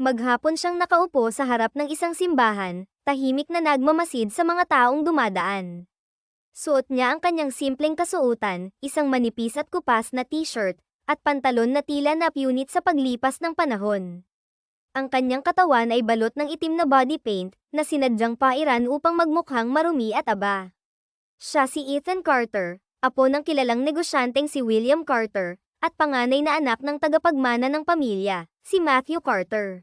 Maghapon siyang nakaupo sa harap ng isang simbahan, tahimik na nagmamasid sa mga taong dumadaan. Suot niya ang kanyang simpleng kasuotan, isang manipis at kupas na t-shirt, at pantalon na tila napunit sa paglipas ng panahon. Ang kanyang katawan ay balot ng itim na body paint, na sinadyang pairan upang magmukhang marumi at aba. Siya si Ethan Carter, apo ng kilalang negosyanteng si William Carter, at panganay na anak ng tagapagmana ng pamilya, si Matthew Carter.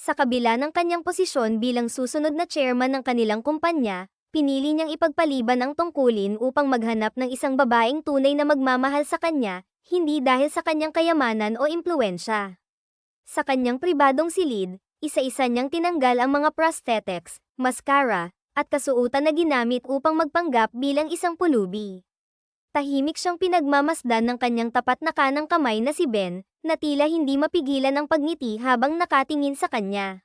Sa kabila ng kanyang posisyon bilang susunod na chairman ng kanilang kumpanya, pinili niyang ipagpaliban ang tungkulin upang maghanap ng isang babaeng tunay na magmamahal sa kanya, hindi dahil sa kanyang kayamanan o impluwensya. Sa kanyang pribadong silid, isa-isa niyang tinanggal ang mga prosthetics, mascara, at kasuotan na ginamit upang magpanggap bilang isang pulubi. Tahimik siyang pinagmamasdan ng kanyang tapat na kanang kamay na si Ben, na tila hindi mapigilan ang pagngiti habang nakatingin sa kanya.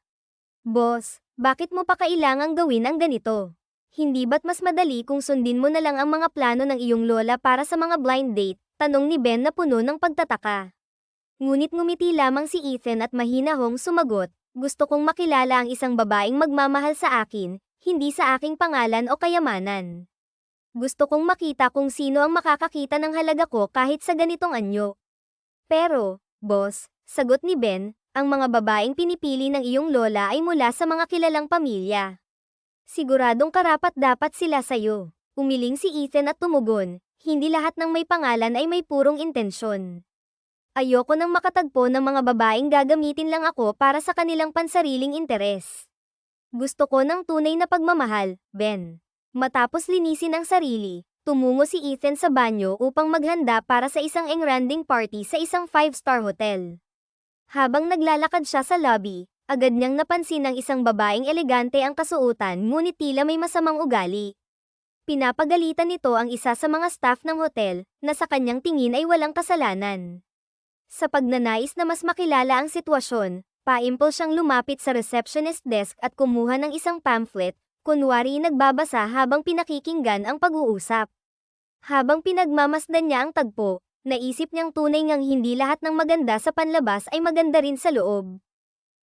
Boss, bakit mo pa kailangang gawin ang ganito? Hindi ba't mas madali kung sundin mo na lang ang mga plano ng iyong lola para sa mga blind date? Tanong ni Ben na puno ng pagtataka. Ngunit ngumiti lamang si Ethan at mahinahong sumagot, gusto kong makilala ang isang babaeng magmamahal sa akin, hindi sa aking pangalan o kayamanan. Gusto kong makita kung sino ang makakakita ng halaga ko kahit sa ganitong anyo. Pero, boss, sagot ni Ben, ang mga babaeng pinipili ng iyong lola ay mula sa mga kilalang pamilya. Siguradong karapat-dapat sila sa'yo. Umiling si Ethan at tumugon, hindi lahat ng may pangalan ay may purong intensyon. Ayoko nang makatagpo ng mga babaeng gagamitin lang ako para sa kanilang pansariling interes. Gusto ko ng tunay na pagmamahal, Ben. Matapos linisin ang sarili, tumungo si Ethan sa banyo upang maghanda para sa isang engranding party sa isang 5-star hotel. Habang naglalakad siya sa lobby, agad niyang napansin ng isang babaeng elegante ang kasuotan ngunit tila may masamang ugali. Pinapagalitan nito ang isa sa mga staff ng hotel, na sa kanyang tingin ay walang kasalanan. Sa pagnanais na mas makilala ang sitwasyon, paimpol siyang lumapit sa receptionist desk at kumuha ng isang pamphlet, kunwari nagbabasa habang pinakikinggan ang pag-uusap. Habang pinagmamasdan niya ang tagpo, naisip niyang tunay ngang hindi lahat ng maganda sa panlabas ay maganda rin sa loob.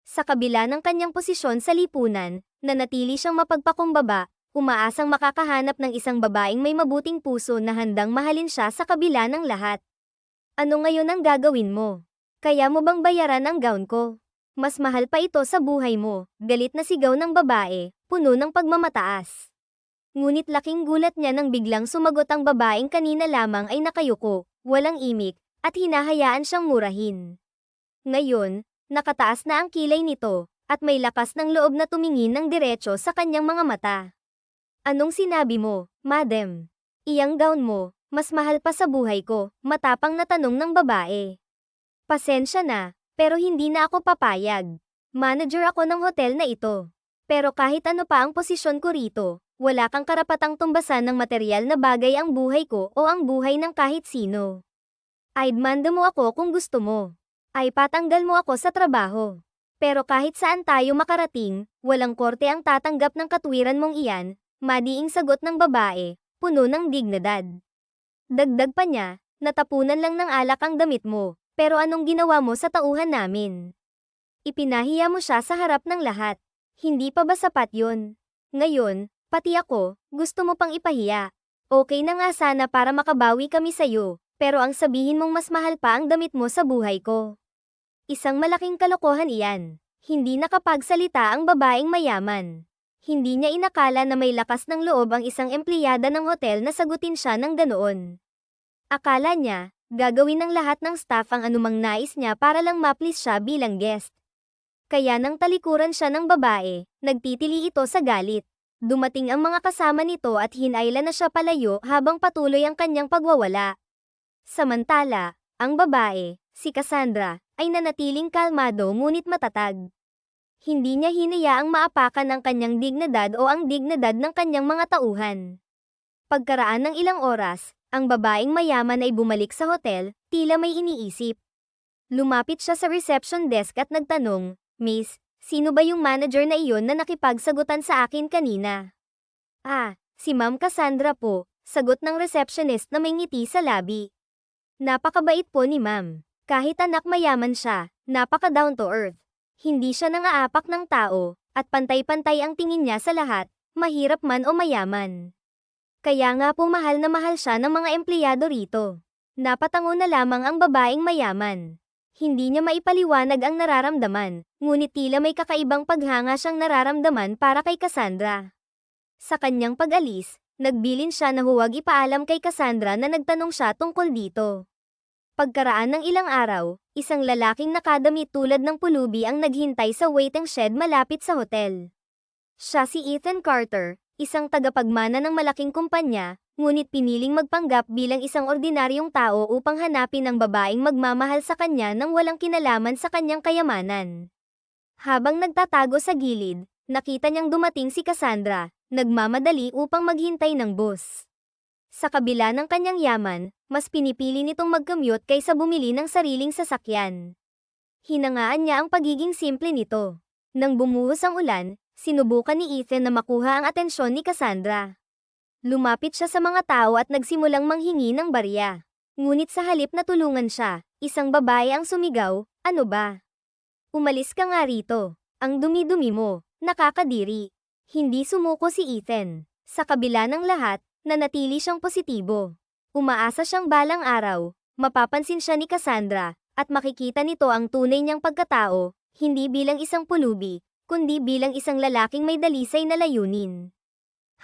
Sa kabila ng kanyang posisyon sa lipunan, nanatili siyang mapagpakumbaba, umaasang makakahanap ng isang babaeng may mabuting puso na handang mahalin siya sa kabila ng lahat. Ano ngayon ang gagawin mo? Kaya mo bang bayaran ang gown ko? Mas mahal pa ito sa buhay mo, galit na sigaw ng babae, puno ng pagmamataas. Ngunit laking gulat niya nang biglang sumagot ang babaeng kanina lamang ay nakayuko, walang imik, at hinahayaan siyang murahin. Ngayon, nakataas na ang kilay nito, at may lakas ng loob na tumingin ng diretso sa kanyang mga mata. Anong sinabi mo, madam? Iyang gown mo, mas mahal pa sa buhay ko, matapang na tanong ng babae. Pasensya na, pero hindi na ako papayag. Manager ako ng hotel na ito. Pero kahit ano pa ang posisyon ko rito, wala kang karapatang tumbasan ng material na bagay ang buhay ko o ang buhay ng kahit sino. I'd manda mo ako kung gusto mo. Ay patanggal mo ako sa trabaho. Pero kahit saan tayo makarating, walang korte ang tatanggap ng katwiran mong iyan, madiing sagot ng babae, puno ng dignidad. Dagdag pa niya, natapunan lang ng alak ang damit mo, pero anong ginawa mo sa tauhan namin? Ipinahiya mo siya sa harap ng lahat. Hindi pa ba sapat yun? Ngayon, pati ako, gusto mo pang ipahiya. Okay na nga sana para makabawi kami sa'yo, pero ang sabihin mong mas mahal pa ang damit mo sa buhay ko. Isang malaking kalokohan iyan. Hindi nakapagsalita ang babaeng mayaman. Hindi niya inakala na may lakas ng loob ang isang empleyada ng hotel na sagutin siya ng ganoon. Akala niya, gagawin ng lahat ng staff ang anumang nais niya para lang ma-please siya bilang guest. Kaya nang talikuran siya ng babae, nagtitili ito sa galit. Dumating ang mga kasama nito at hinayla na siya palayo habang patuloy ang kanyang pagwawala. Samantala, ang babae, si Cassandra, ay nanatiling kalmado ngunit matatag. Hindi niya hinayaang maapakan ang kanyang dignidad o ang dignidad ng kanyang mga tauhan. Pagkaraan ng ilang oras, ang babaeng mayaman ay bumalik sa hotel, tila may iniisip. Lumapit siya sa reception desk at nagtanong, Miss, sino ba yung manager na iyon na nakipagsagutan sa akin kanina? Ah, si Ma'am Cassandra po, sagot ng receptionist na may ngiti sa labi. Napakabait po ni Ma'am. Kahit anak mayaman siya, napaka down to earth. Hindi siya nangaapak ng tao, at pantay-pantay ang tingin niya sa lahat, mahirap man o mayaman. Kaya nga po mahal na mahal siya ng mga empleyado rito. Napatango na lamang ang babaeng mayaman. Hindi niya maipaliwanag ang nararamdaman, ngunit tila may kakaibang paghanga siyang nararamdaman para kay Cassandra. Sa kanyang pag-alis, nagbilin siya na huwag ipaalam kay Cassandra na nagtanong siya tungkol dito. Pagkaraan ng ilang araw, isang lalaking nakadamit tulad ng pulubi ang naghintay sa waiting shed malapit sa hotel. Siya si Ethan Carter, isang tagapagmana ng malaking kumpanya, ngunit piniling magpanggap bilang isang ordinaryong tao upang hanapin ang babaeng magmamahal sa kanya nang walang kinalaman sa kanyang kayamanan. Habang nagtatago sa gilid, nakita niyang dumating si Cassandra, nagmamadali upang maghintay ng bus. Sa kabila ng kanyang yaman, mas pinipili nitong mag-commute kaysa bumili ng sariling sasakyan. Hinangaan niya ang pagiging simple nito. Nang bumuhos ang ulan, sinubukan ni Ethan na makuha ang atensyon ni Cassandra. Lumapit siya sa mga tao at nagsimulang manghingi ng barya. Ngunit sa halip na tulungan siya, isang babae ang sumigaw, "Ano ba? Umalis ka nga rito. Ang dumi-dumi mo, nakakadiri." Hindi sumuko si Ethan. Sa kabila ng lahat, nanatili siyang positibo. Umaasa siyang balang araw, mapapansin siya ni Cassandra, at makikita nito ang tunay niyang pagkatao, hindi bilang isang pulubi, kundi bilang isang lalaking may dalisay na layunin.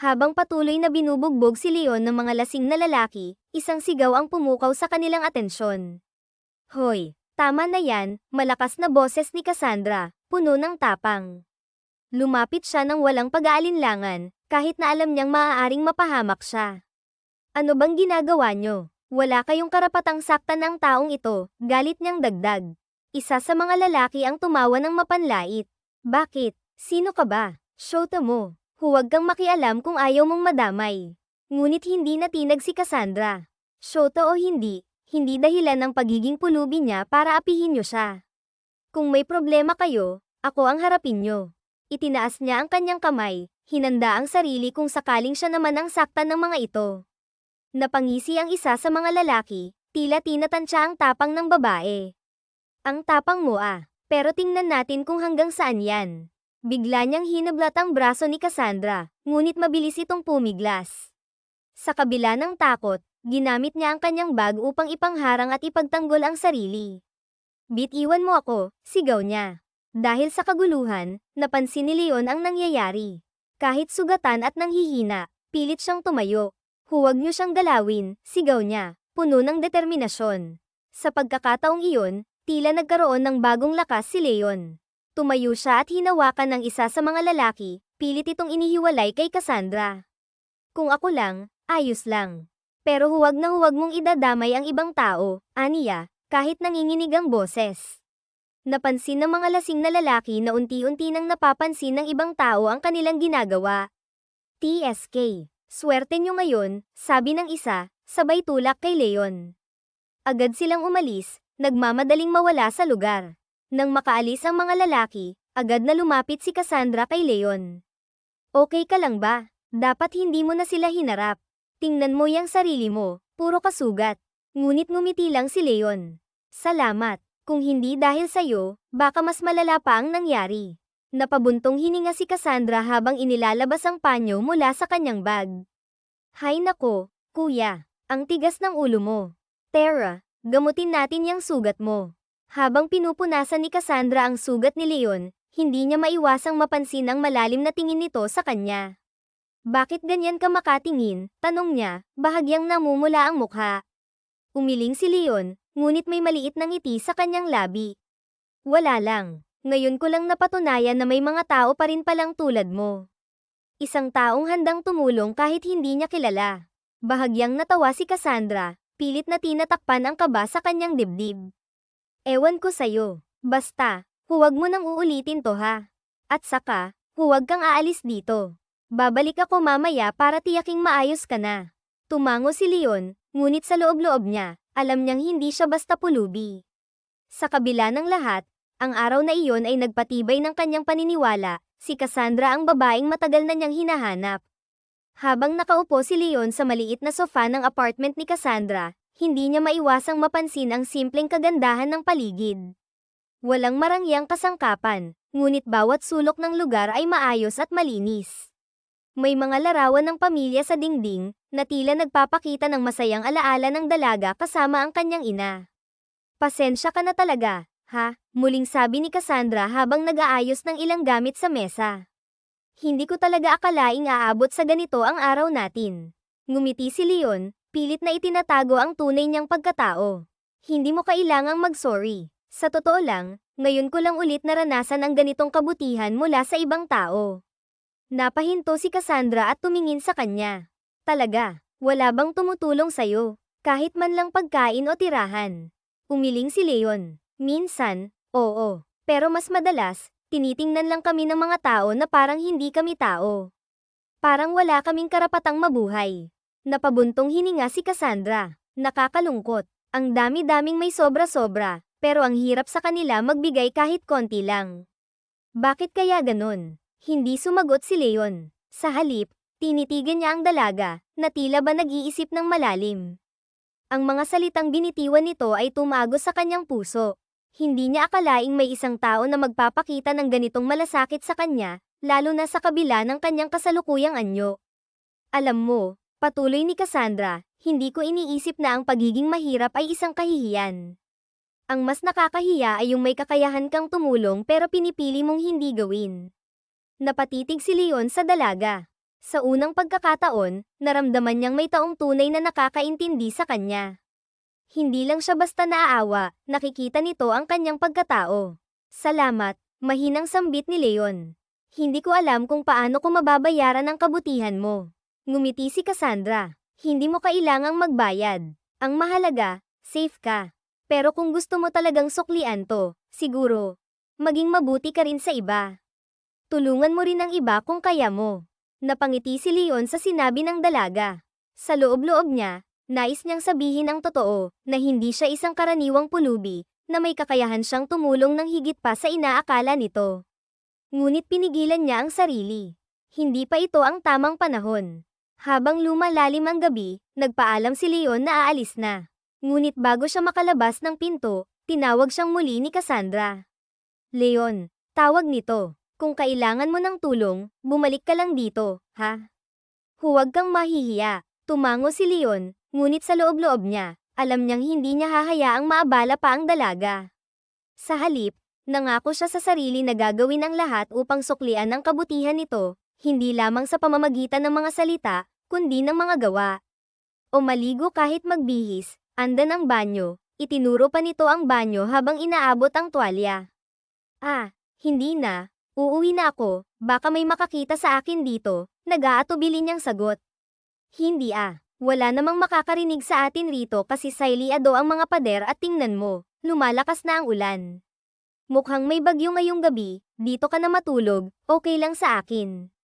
Habang patuloy na binubugbog si Leon ng mga lasing na lalaki, isang sigaw ang pumukaw sa kanilang atensyon. "Hoy, tama na yan," malakas na boses ni Cassandra, puno ng tapang. Lumapit siya ng walang pag-aalinlangan, kahit na alam niyang maaaring mapahamak siya. "Ano bang ginagawa niyo? Wala kayong karapatang saktan ang taong ito," galit niyang dagdag. Isa sa mga lalaki ang tumawa ng mapanlait. "Bakit? Sino ka ba? Shota mo. Huwag kang makialam kung ayaw mong madamay." Ngunit hindi natinag si Cassandra. Shota o hindi, hindi dahilan ng pagiging pulubi niya para apihin niyo siya. "Kung may problema kayo, ako ang harapin niyo." Itinaas niya ang kanyang kamay, hinanda ang sarili kung sakaling siya naman ang saktan ng mga ito. Napangisi ang isa sa mga lalaki, tila tinatansya ang tapang ng babae. "Ang tapang mo pero tingnan natin kung hanggang saan yan." Bigla niyang hinablat ang braso ni Cassandra, ngunit mabilis itong pumiglas. Sa kabila ng takot, ginamit niya ang kanyang bag upang ipangharang at ipagtanggol ang sarili. "Bitiwan mo ako," sigaw niya. Dahil sa kaguluhan, napansin ni Leon ang nangyayari. Kahit sugatan at nanghihina, pilit siyang tumayo. "Huwag niyo siyang galawin," sigaw niya, puno ng determinasyon. Sa pagkakataong iyon, tila nagkaroon ng bagong lakas si Leon. Tumayo siya at hinawakan ng isa sa mga lalaki, pilit itong inihiwalay kay Cassandra. "Kung ako lang, ayos lang. Pero huwag na huwag mong idadamay ang ibang tao," aniya, kahit nanginginig ang boses. Napansin ng mga lasing na lalaki na unti-unti nang napapansin ng ibang tao ang kanilang ginagawa. "TSK, swerte nyo ngayon," sabi ng isa, sabay tulak kay Leon. Agad silang umalis, nagmamadaling mawala sa lugar. Nang makaalis ang mga lalaki, agad na lumapit si Cassandra kay Leon. "Okay ka lang ba? Dapat hindi mo na sila hinarap. Tingnan mo yang sarili mo, puro kasugat." Ngunit ngumiti lang si Leon. "Salamat. Kung hindi dahil sa'yo, baka mas malala pa ang nangyari." Napabuntong hininga si Cassandra habang inilalabas ang panyo mula sa kanyang bag. "Hay nako, kuya, ang tigas ng ulo mo. Tara, gamutin natin yang sugat mo." Habang pinupunasan ni Cassandra ang sugat ni Leon, hindi niya maiwasang mapansin ang malalim na tingin nito sa kanya. "Bakit ganyan ka makatingin?" tanong niya, bahagyang namumula ang mukha. Umiling si Leon, ngunit may maliit na ngiti sa kanyang labi. "Wala lang. Ngayon ko lang napatunayan na may mga tao pa rin palang tulad mo." Isang taong handang tumulong kahit hindi niya kilala. Bahagyang natawa si Cassandra, pilit na tinatakpan ang kaba sa kanyang dibdib. "Ewan ko sa'yo. Basta, huwag mo nang uulitin to ha. At saka, huwag kang aalis dito. Babalik ako mamaya para tiyaking maayos ka na." Tumango si Leon, ngunit sa loob-loob niya, alam niyang hindi siya basta pulubi. Sa kabila ng lahat, ang araw na iyon ay nagpatibay ng kanyang paniniwala, si Cassandra ang babaeng matagal na niyang hinahanap. Habang nakaupo si Leon sa maliit na sofa ng apartment ni Cassandra, hindi niya maiwasang mapansin ang simpleng kagandahan ng paligid. Walang marangyang kasangkapan, ngunit bawat sulok ng lugar ay maayos at malinis. May mga larawan ng pamilya sa dingding, na tila nagpapakita ng masayang alaala ng dalaga kasama ang kanyang ina. Pasensya ka na talaga, ha? Muling sabi ni Cassandra habang nag-aayos ng ilang gamit sa mesa. Hindi ko talaga akalaing aabot sa ganito ang araw natin. Ngumiti si Leon, pilit na itinatago ang tunay niyang pagkatao. Hindi mo kailangang mag-sorry. Sa totoo lang, ngayon ko lang ulit naranasan ang ganitong kabutihan mula sa ibang tao. Napahinto si Cassandra at tumingin sa kanya. Talaga, wala bang tumutulong sa'yo? Kahit man lang pagkain o tirahan. Umiling si Leon. Minsan, oo. Pero mas madalas, tinitingnan lang kami ng mga tao na parang hindi kami tao. Parang wala kaming karapatang mabuhay. Napabuntong hininga si Cassandra. Nakakalungkot. Ang dami-daming may sobra-sobra, pero ang hirap sa kanila magbigay kahit konti lang. Bakit kaya ganun? Hindi sumagot si Leon. Sa halip, tinitigan niya ang dalaga, na tila ba nag-iisip ng malalim. Ang mga salitang binitiwan nito ay tumago sa kanyang puso. Hindi niya akalaing may isang tao na magpapakita ng ganitong malasakit sa kanya, lalo na sa kabila ng kanyang kasalukuyang anyo. Alam mo, patuloy ni Cassandra, hindi ko iniisip na ang pagiging mahirap ay isang kahihiyan. Ang mas nakakahiya ay yung may kakayahan kang tumulong pero pinipili mong hindi gawin. Napatitig si Leon sa dalaga. Sa unang pagkakataon, naramdaman niyang may taong tunay na nakakaintindi sa kanya. Hindi lang siya basta naaawa, nakikita nito ang kanyang pagkatao. Salamat, mahinang sambit ni Leon. Hindi ko alam kung paano ko mababayaran ang kabutihan mo. Ngumiti si Cassandra. Hindi mo kailangang magbayad. Ang mahalaga, safe ka. Pero kung gusto mo talagang suklian to, siguro, maging mabuti ka rin sa iba. Tulungan mo rin ang iba kung kaya mo. Napangiti si Leon sa sinabi ng dalaga. Sa loob-loob niya, nais niyang sabihin ang totoo, na hindi siya isang karaniwang pulubi, na may kakayahan siyang tumulong ng higit pa sa inaakala nito. Ngunit pinigilan niya ang sarili. Hindi pa ito ang tamang panahon. Habang lumalalim ang gabi, nagpaalam si Leon na aalis na. Ngunit bago siya makalabas ng pinto, tinawag siyang muli ni Cassandra. Leon, tawag nito. Kung kailangan mo ng tulong, bumalik ka lang dito, ha? Huwag kang mahihiya. Tumango si Leon, ngunit sa loob-loob niya, alam niyang hindi niya hahayaang maabala pa ang dalaga. Sa halip, nangako siya sa sarili na gagawin ang lahat upang suklian ang kabutihan nito, hindi lamang sa pamamagitan ng mga salita, kundi ng mga gawa. O maligo kahit magbihis, andan ang banyo, itinuro pa nito ang banyo habang inaabot ang tuwalya. Hindi na. Uuwi na ako, baka may makakita sa akin dito, nag-aatubili niyang sagot. Hindi wala namang makakarinig sa atin rito kasi sailiado ang mga pader at tingnan mo, lumalakas na ang ulan. Mukhang may bagyo ngayong gabi, dito ka na matulog, okay lang sa akin.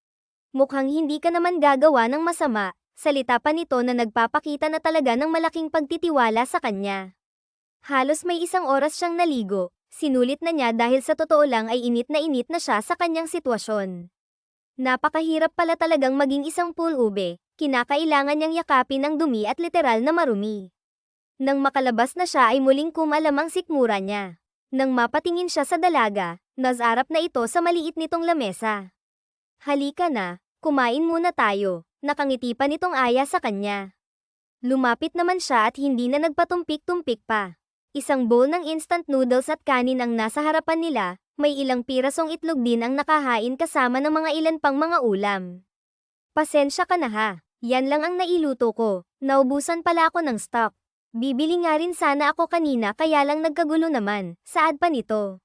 Mukhang hindi ka naman gagawa ng masama, salita pa nito na nagpapakita na talaga ng malaking pagtitiwala sa kanya. Halos may isang oras siyang naligo. Sinulit na niya dahil sa totoo lang ay init na siya sa kanyang sitwasyon. Napakahirap pala talagang maging isang pool ube, kinakailangan niyang yakapin ang dumi at literal na marumi. Nang makalabas na siya ay muling kumalam ang sikmura niya. Nang mapatingin siya sa dalaga, nasarap na ito sa maliit nitong lamesa. Halika na, kumain muna tayo, nakangiti pa nitong aya sa kanya. Lumapit naman siya at hindi na nagpatumpik-tumpik pa. Isang bowl ng instant noodles at kanin ang nasa harapan nila, may ilang pirasong itlog din ang nakahain kasama ng mga ilan pang mga ulam. Pasensya ka na ha, yan lang ang nailuto ko, naubusan pala ako ng stock. Bibili nga rin sana ako kanina kaya lang nagkagulo naman, saad pa nito.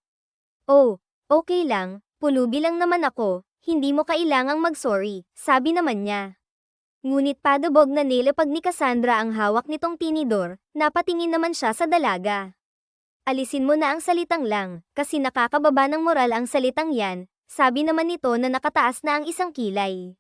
Oh, okay lang, pulubi lang naman ako, hindi mo kailangang mag-sorry, sabi naman niya. Ngunit padubog na nilapag ni Cassandra ang hawak nitong tinidor, napatingin naman siya sa dalaga. Alisin mo na ang salitang lang, kasi nakakababa ng moral ang salitang yan, sabi naman nito na nakataas na ang isang kilay.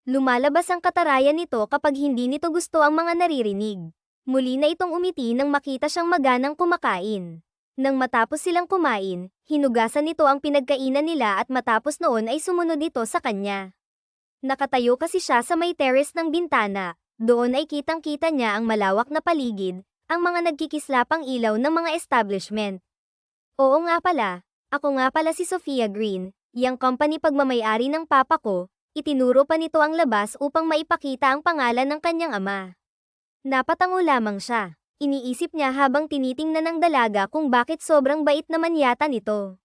Lumalabas ang katarayan nito kapag hindi nito gusto ang mga naririnig. Muli na itong umiti nang makita siyang maganang kumakain. Nang matapos silang kumain, hinugasan nito ang pinagkainan nila at matapos noon ay sumunod ito sa kanya. Nakatayo kasi siya sa may terrace ng bintana, doon ay kitang-kita niya ang malawak na paligid, ang mga nagkikislapang ilaw ng mga establishment. Oo nga pala, ako nga pala si Sophia Green, yang company pagmamayari ng papa ko, itinuro pa nito ang labas upang maipakita ang pangalan ng kanyang ama. Napatango lamang siya. Iniisip niya habang tinitingnan ng dalaga kung bakit sobrang bait naman yata nito.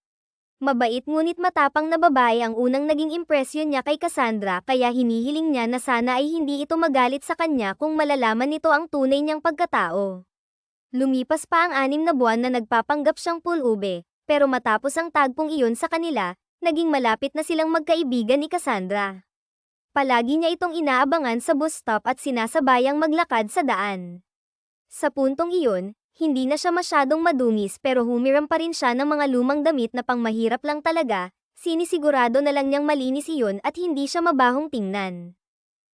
Mabait ngunit matapang na babae ang unang naging impresyon niya kay Cassandra kaya hinihiling niya na sana ay hindi ito magalit sa kanya kung malalaman nito ang tunay niyang pagkatao. Lumipas pa ang 6 na buwan na nagpapanggap siyang pulube, pero matapos ang tagpong iyon sa kanila, naging malapit na silang magkaibigan ni Cassandra. Palagi niya itong inaabangan sa bus stop at sinasabayang maglakad sa daan. Sa puntong iyon, hindi na siya masyadong madungis pero humiram pa rin siya ng mga lumang damit na pangmahirap lang talaga, sinisigurado na lang niyang malinis iyon at hindi siya mabahong tingnan.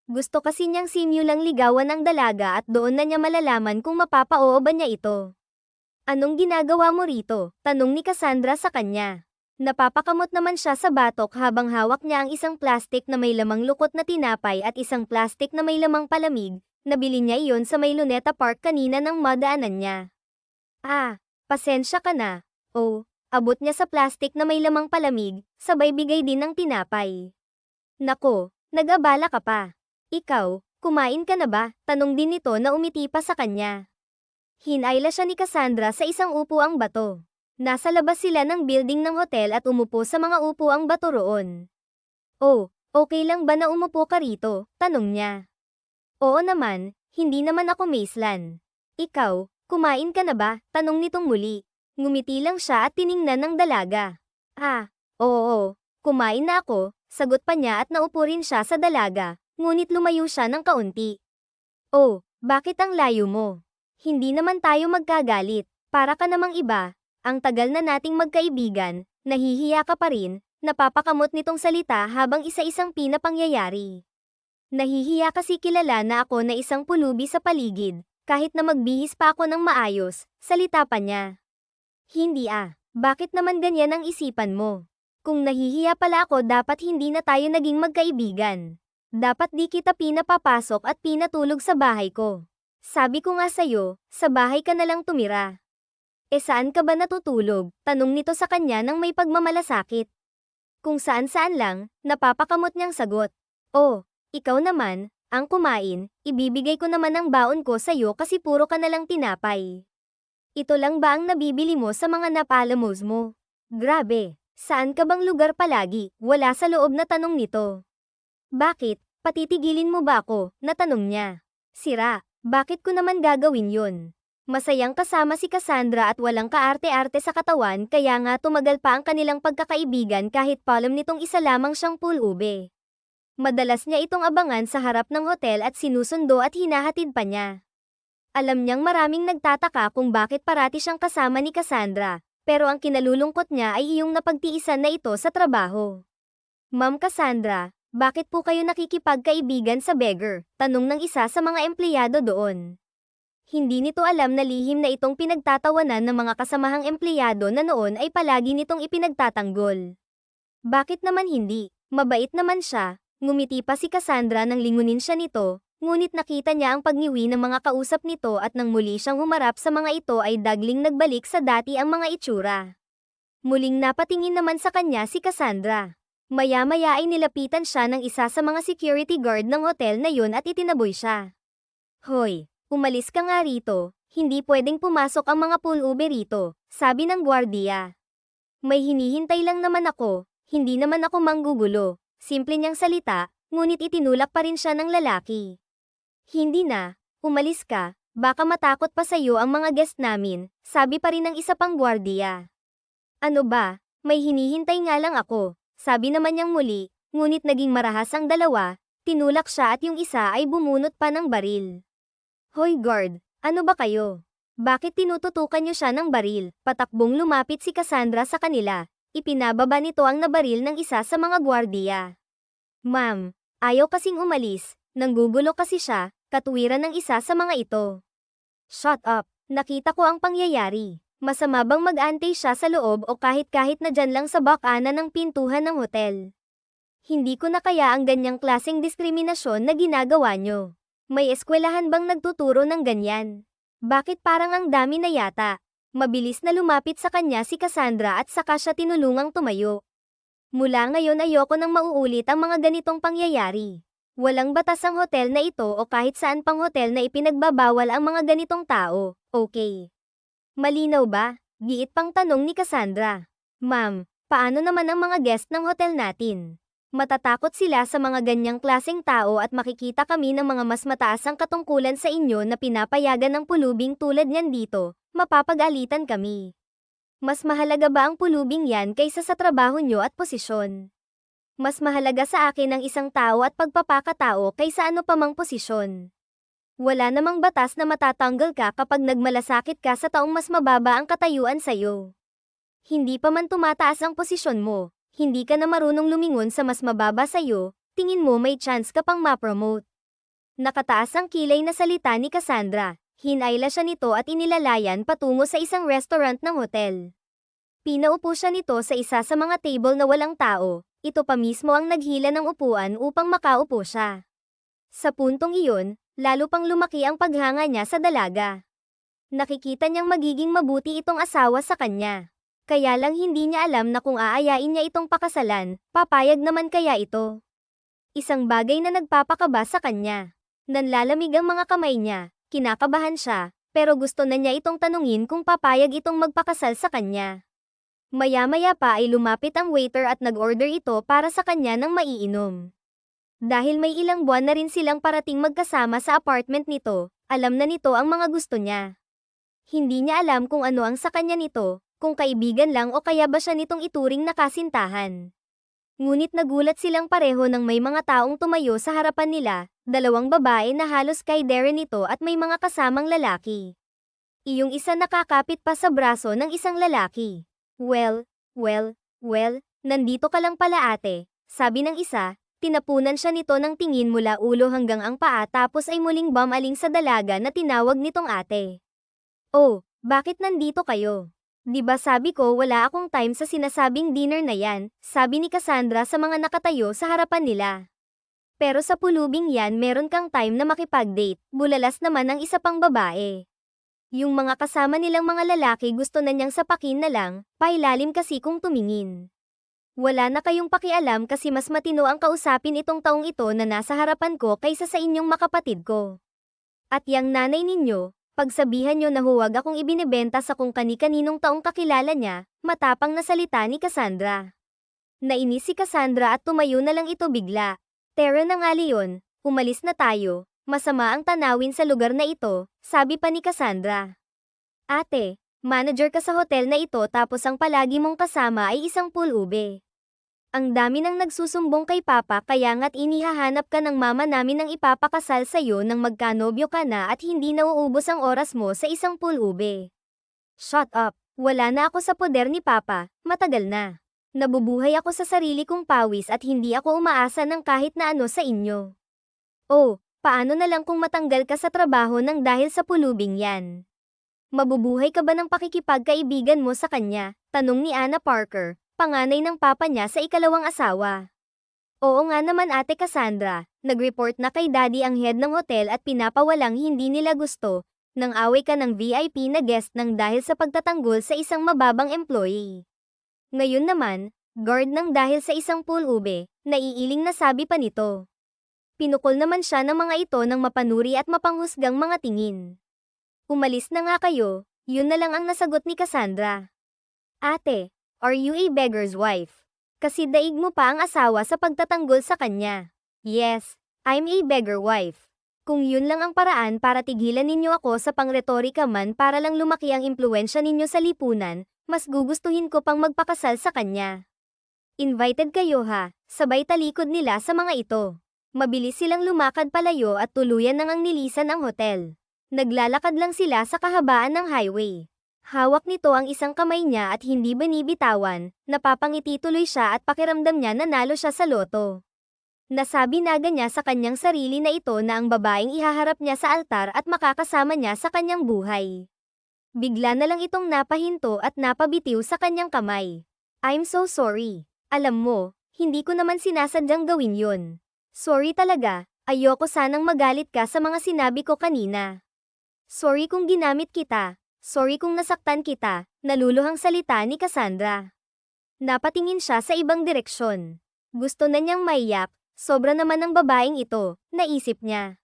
Gusto kasi niyang simulang ligawan ang dalaga at doon na niya malalaman kung mapapa-oo ba niya ito. Anong ginagawa mo rito? Tanong ni Cassandra sa kanya. Napapakamot naman siya sa batok habang hawak niya ang isang plastik na may lamang lukot na tinapay at isang plastik na may lamang palamig. Nabili niya iyon sa may Luneta Park kanina nang madaanan niya. Pasensya ka na. Oh, abot niya sa plastik na may lamang palamig, sabay bigay din ng tinapay. Nako, nag-abala ka pa. Ikaw, kumain ka na ba? Tanong din nito na umiti pa sa kanya. Hinayla siya ni Cassandra sa isang upuang bato. Nasa labas sila ng building ng hotel at umupo sa mga upuang bato roon. Oh, okay lang ba na umupo ka rito? Tanong niya. Oo naman, hindi naman ako Maislan. Ikaw, kumain ka na ba? Tanong nitong muli. Ngumiti lang siya at tiningnan ng dalaga. Oo, kumain na ako, sagot pa niya at naupo rin siya sa dalaga, ngunit lumayo siya ng kaunti. Oh, bakit ang layo mo? Hindi naman tayo magkagalit, para ka namang iba, ang tagal na nating magkaibigan, nahihiya ka pa rin, napapakamot nitong salita habang isa-isang pinapangyayari. Nahihiya kasi kilala na ako na isang pulubi sa paligid, kahit na magbihis pa ako ng maayos, salita pa niya. Hindi bakit naman ganyan ang isipan mo? Kung nahihiya pala ako dapat hindi na tayo naging magkaibigan. Dapat di kita pinapapasok at pinatulog sa bahay ko. Sabi ko nga sa'yo, sa bahay ka na lang tumira. Saan ka ba natutulog? Tanong nito sa kanya nang may pagmamalasakit. Kung saan-saan lang, napapakamot niyang sagot. Oh, ikaw naman, ang kumain, ibibigay ko naman ang baon ko sa'yo kasi puro ka nalang tinapay. Ito lang ba ang nabibili mo sa mga napalamos mo? Grabe, saan ka bang lugar palagi? Wala sa loob na tanong nito. Bakit, patitigilin mo ba ako? Natanong niya. Sira, bakit ko naman gagawin yun? Masayang kasama si Cassandra at walang kaarte-arte sa katawan kaya nga tumagal pa ang kanilang pagkakaibigan kahit palam nitong isa lamang siyang pulube. Madalas niya itong abangan sa harap ng hotel at sinusundo at hinahatid pa niya. Alam niyang maraming nagtataka kung bakit parati siyang kasama ni Cassandra, pero ang kinalulungkot niya ay iyong napagtiisan na ito sa trabaho. Ma'am Cassandra, bakit po kayo nakikipagkaibigan sa beggar? Tanong ng isa sa mga empleyado doon. Hindi nito alam na lihim na itong pinagtatawanan ng mga kasamahang empleyado na noon ay palagi nitong ipinagtatanggol. Bakit naman hindi? Mabait naman siya. Ngumiti pa si Cassandra nang lingunin siya nito, ngunit nakita niya ang pagniwi ng mga kausap nito at nang muli siyang humarap sa mga ito ay dagling nagbalik sa dati ang mga itsura. Muling napatingin naman sa kanya si Cassandra. Maya-maya ay nilapitan siya ng isa sa mga security guard ng hotel na yun at itinaboy siya. Hoy, umalis ka nga rito, hindi pwedeng pumasok ang mga pulube rito, sabi ng gwardiya. May hinihintay lang naman ako, hindi naman ako manggugulo. Simple niyang salita, ngunit itinulak pa rin siya ng lalaki. Hindi na, umalis ka, baka matakot pa sa'yo ang mga guest namin, sabi pa rin ng isa pang gwardiya. Ano ba, may hinihintay nga lang ako, sabi naman niyang muli, ngunit naging marahas ang dalawa, tinulak siya at yung isa ay bumunot pa ng baril. Hoy guard, ano ba kayo? Bakit tinututukan niyo siya ng baril? Patakbong lumapit si Cassandra sa kanila. Ipinababa nito ang nabaril ng isa sa mga gwardiya. Ma'am, ayaw kasing umalis, nanggugulo kasi siya, katuwiran ng isa sa mga ito. Shut up, nakita ko ang pangyayari. Masama bang mag-antay siya sa loob o kahit na dyan lang sa bakana ng pintuhan ng hotel? Hindi ko na kaya ang ganyang klaseng diskriminasyon na ginagawa nyo. May eskwelahan bang nagtuturo ng ganyan? Bakit parang ang dami na yata? Mabilis na lumapit sa kanya si Cassandra at saka siya tinulungang tumayo. Mula ngayon ayoko nang mauulit ang mga ganitong pangyayari. Walang batas ang hotel na ito o kahit saan pang hotel na ipinagbabawal ang mga ganitong tao, okay? Malinaw ba? Giit pang tanong ni Cassandra. Ma'am, paano naman ang mga guest ng hotel natin? Matatakot sila sa mga ganyang klaseng tao at makikita kami ng mga mas mataas ang katungkulan sa inyo na pinapayagan ng pulubing tulad niyan dito, mapapag-alitan kami. Mas mahalaga ba ang pulubing yan kaysa sa trabaho nyo at posisyon? Mas mahalaga sa akin ang isang tao at pagpapakatao kaysa ano pa mang posisyon. Wala namang batas na matatanggal ka kapag nagmalasakit ka sa taong mas mababa ang katayuan sa'yo. Hindi pa man tumataas ang posisyon mo, hindi ka na marunong lumingon sa mas mababa sa'yo, tingin mo may chance ka pang ma-promote. Nakataas ang kilay na salita ni Cassandra. Hinayla siya nito at inilalayan patungo sa isang restaurant ng hotel. Pinaupo siya nito sa isa sa mga table na walang tao, ito pa mismo ang naghila ng upuan upang makaupo siya. Sa puntong iyon, lalo pang lumaki ang paghanga niya sa dalaga. Nakikita niyang magiging mabuti itong asawa sa kanya. Kaya lang hindi niya alam na kung aayain niya itong pakasalan, papayag naman kaya ito. Isang bagay na nagpapakaba sa kanya. Nanlalamig ang mga kamay niya. Kinakabahan siya, pero gusto na niya itong tanungin kung papayag itong magpakasal sa kanya. Maya-maya pa ay lumapit ang waiter at nag-order ito para sa kanya ng maiinom. Dahil may ilang buwan na rin silang parating magkasama sa apartment nito, alam na nito ang mga gusto niya. Hindi niya alam kung ano ang sa kanya nito, kung kaibigan lang o kaya ba siya nitong ituring na kasintahan. Ngunit nagulat silang pareho nang may mga taong tumayo sa harapan nila, dalawang babae na halos kay Darren ito at may mga kasamang lalaki. Iyong isa nakakapit pa sa braso ng isang lalaki. Well, nandito ka lang pala ate, sabi ng isa, tinapunan siya nito ng tingin mula ulo hanggang ang paa tapos ay muling bumaling sa dalaga na tinawag nitong ate. Oh, bakit nandito kayo? Di ba sabi ko wala akong time sa sinasabing dinner na yan, sabi ni Cassandra sa mga nakatayo sa harapan nila. Pero sa pulubing yan meron kang time na makipag-date, bulalas naman ang isa pang babae. Yung mga kasama nilang mga lalaki gusto na niyang sapakin na lang, pailalim kasi kung tumingin. Wala na kayong pakialam kasi mas matino ang kausapin itong taong ito na nasa harapan ko kaysa sa inyong makapatid ko. At yang nanay ninyo, pagsabihan nyo na huwag akong ibinebenta sa kung kani-kaninong taong kakilala niya, matapang na salita ni Cassandra. Nainis si Cassandra at tumayo na lang ito bigla. Tara na nga Leon, umalis na tayo, masama ang tanawin sa lugar na ito, sabi pa ni Cassandra. Ate, manager ka sa hotel na ito tapos ang palagi mong kasama ay isang pulube. Ang dami nang nagsusumbong kay Papa kaya nga't inihahanap ka ng mama namin ng ipapakasal sa'yo nang magkanobyo ka na at hindi nauubos ang oras mo sa isang pulube. Shut up, wala na ako sa poder ni Papa, matagal na. Nabubuhay ako sa sarili kong pawis at hindi ako umaasa ng kahit na ano sa inyo. Oh, paano na lang kung matanggal ka sa trabaho nang dahil sa pulubing yan? Mabubuhay ka ba ng pakikipagkaibigan mo sa kanya? Tanong ni Anna Parker, panganay ng papa niya sa ikalawang asawa. Oo nga naman ate Cassandra, nag-report na kay daddy ang head ng hotel at pinapawalang hindi nila gusto, nang away ka ng VIP na guest nang dahil sa pagtatanggol sa isang mababang employee. Ngayon naman, guard nang dahil sa isang pulube, naiiling na sabi pa nito. Pinukol naman siya ng mga ito ng mapanuri at mapanghusgang mga tingin. Umalis na nga kayo, yun na lang ang nasagot ni Cassandra. Ate, are you a beggar's wife? Kasi daig mo pa ang asawa sa pagtatanggol sa kanya. Yes, I'm a beggar wife. Kung yun lang ang paraan para tigilan ninyo ako sa pangretorika man para lang lumaki ang impluensya ninyo sa lipunan, mas gugustuhin ko pang magpakasal sa kanya. Invited kayo ha, sabay talikod nila sa mga ito. Mabilis silang lumakad palayo at tuluyan nang ang nilisan ang hotel. Naglalakad lang sila sa kahabaan ng highway. Hawak nito ang isang kamay niya at hindi binibitawan, napapangiti tuloy siya at pakiramdam niya na nalo siya sa loto. Nasabi na niya sa kanyang sarili na ito na ang babaeng ihaharap niya sa altar at makakasama niya sa kanyang buhay. Bigla na lang itong napahinto at napabitiw sa kanyang kamay. I'm so sorry. Alam mo, hindi ko naman sinasadyang gawin yun. Sorry talaga, ayoko sanang magalit ka sa mga sinabi ko kanina. Sorry kung ginamit kita. Sorry kung nasaktan kita, naluluhang salita ni Cassandra. Napatingin siya sa ibang direksyon. Gusto na niyang maiyak, sobra naman ng babaeng ito, naisip niya.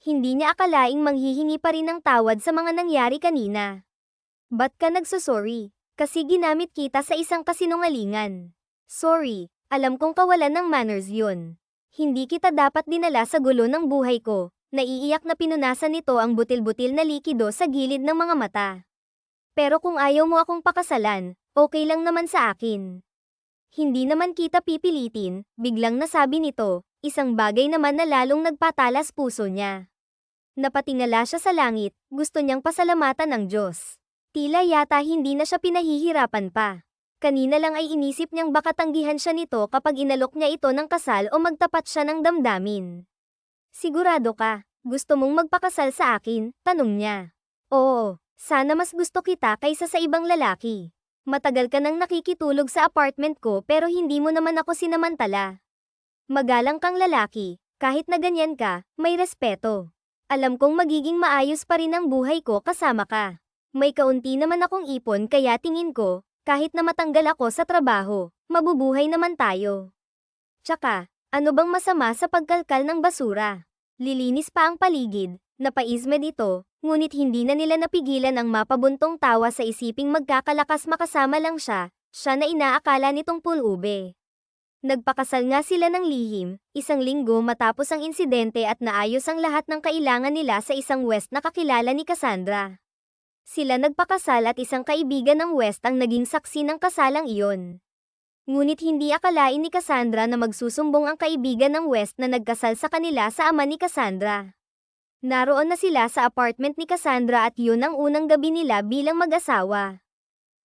Hindi niya akalaing manghihingi pa rin ng tawad sa mga nangyari kanina. Ba't ka nagsusorry? Kasi ginamit kita sa isang kasinungalingan. Sorry, alam kong kawalan ng manners yun. Hindi kita dapat dinala sa gulo ng buhay ko. Naiiyak na pinunasan nito ang butil-butil na likido sa gilid ng mga mata. Pero kung ayaw mo akong pakasalan, okay lang naman sa akin. Hindi naman kita pipilitin, biglang nasabi nito, isang bagay naman na lalong nagpatalas puso niya. Napatingala siya sa langit, gusto niyang pasalamatan ng Diyos. Tila yata hindi na siya pinahihirapan pa. Kanina lang ay inisip niyang baka tanggihan siya nito kapag inalok niya ito ng kasal o magtapat siya ng damdamin. Sigurado ka, gusto mong magpakasal sa akin? Tanong niya. Oo, sana mas gusto kita kaysa sa ibang lalaki. Matagal ka nang nakikitulog sa apartment ko pero hindi mo naman ako sinamantala. Magalang kang lalaki, kahit na ganyan ka, may respeto. Alam kong magiging maayos pa rin ang buhay ko kasama ka. May kaunti naman akong ipon kaya tingin ko, kahit na matanggal ako sa trabaho, mabubuhay naman tayo. Tsaka, ano bang masama sa pagkalkal ng basura? Lilinis pa ang paligid, napaismed ito, ngunit hindi na nila napigilan ang mapabuntong tawa sa isiping magkakalakas makasama lang siya na inaakala nitong pulube. Nagpakasal nga sila ng lihim, 1 linggo matapos ang insidente at naayos ang lahat ng kailangan nila sa isang West na kakilala ni Cassandra. Sila nagpakasal at isang kaibigan ng West ang naging saksi ng kasalang iyon. Ngunit hindi akalain ni Cassandra na magsusumbong ang kaibigan ng West na nagkasal sa kanila sa ama ni Cassandra. Naroon na sila sa apartment ni Cassandra at yun ang unang gabi nila bilang mag-asawa.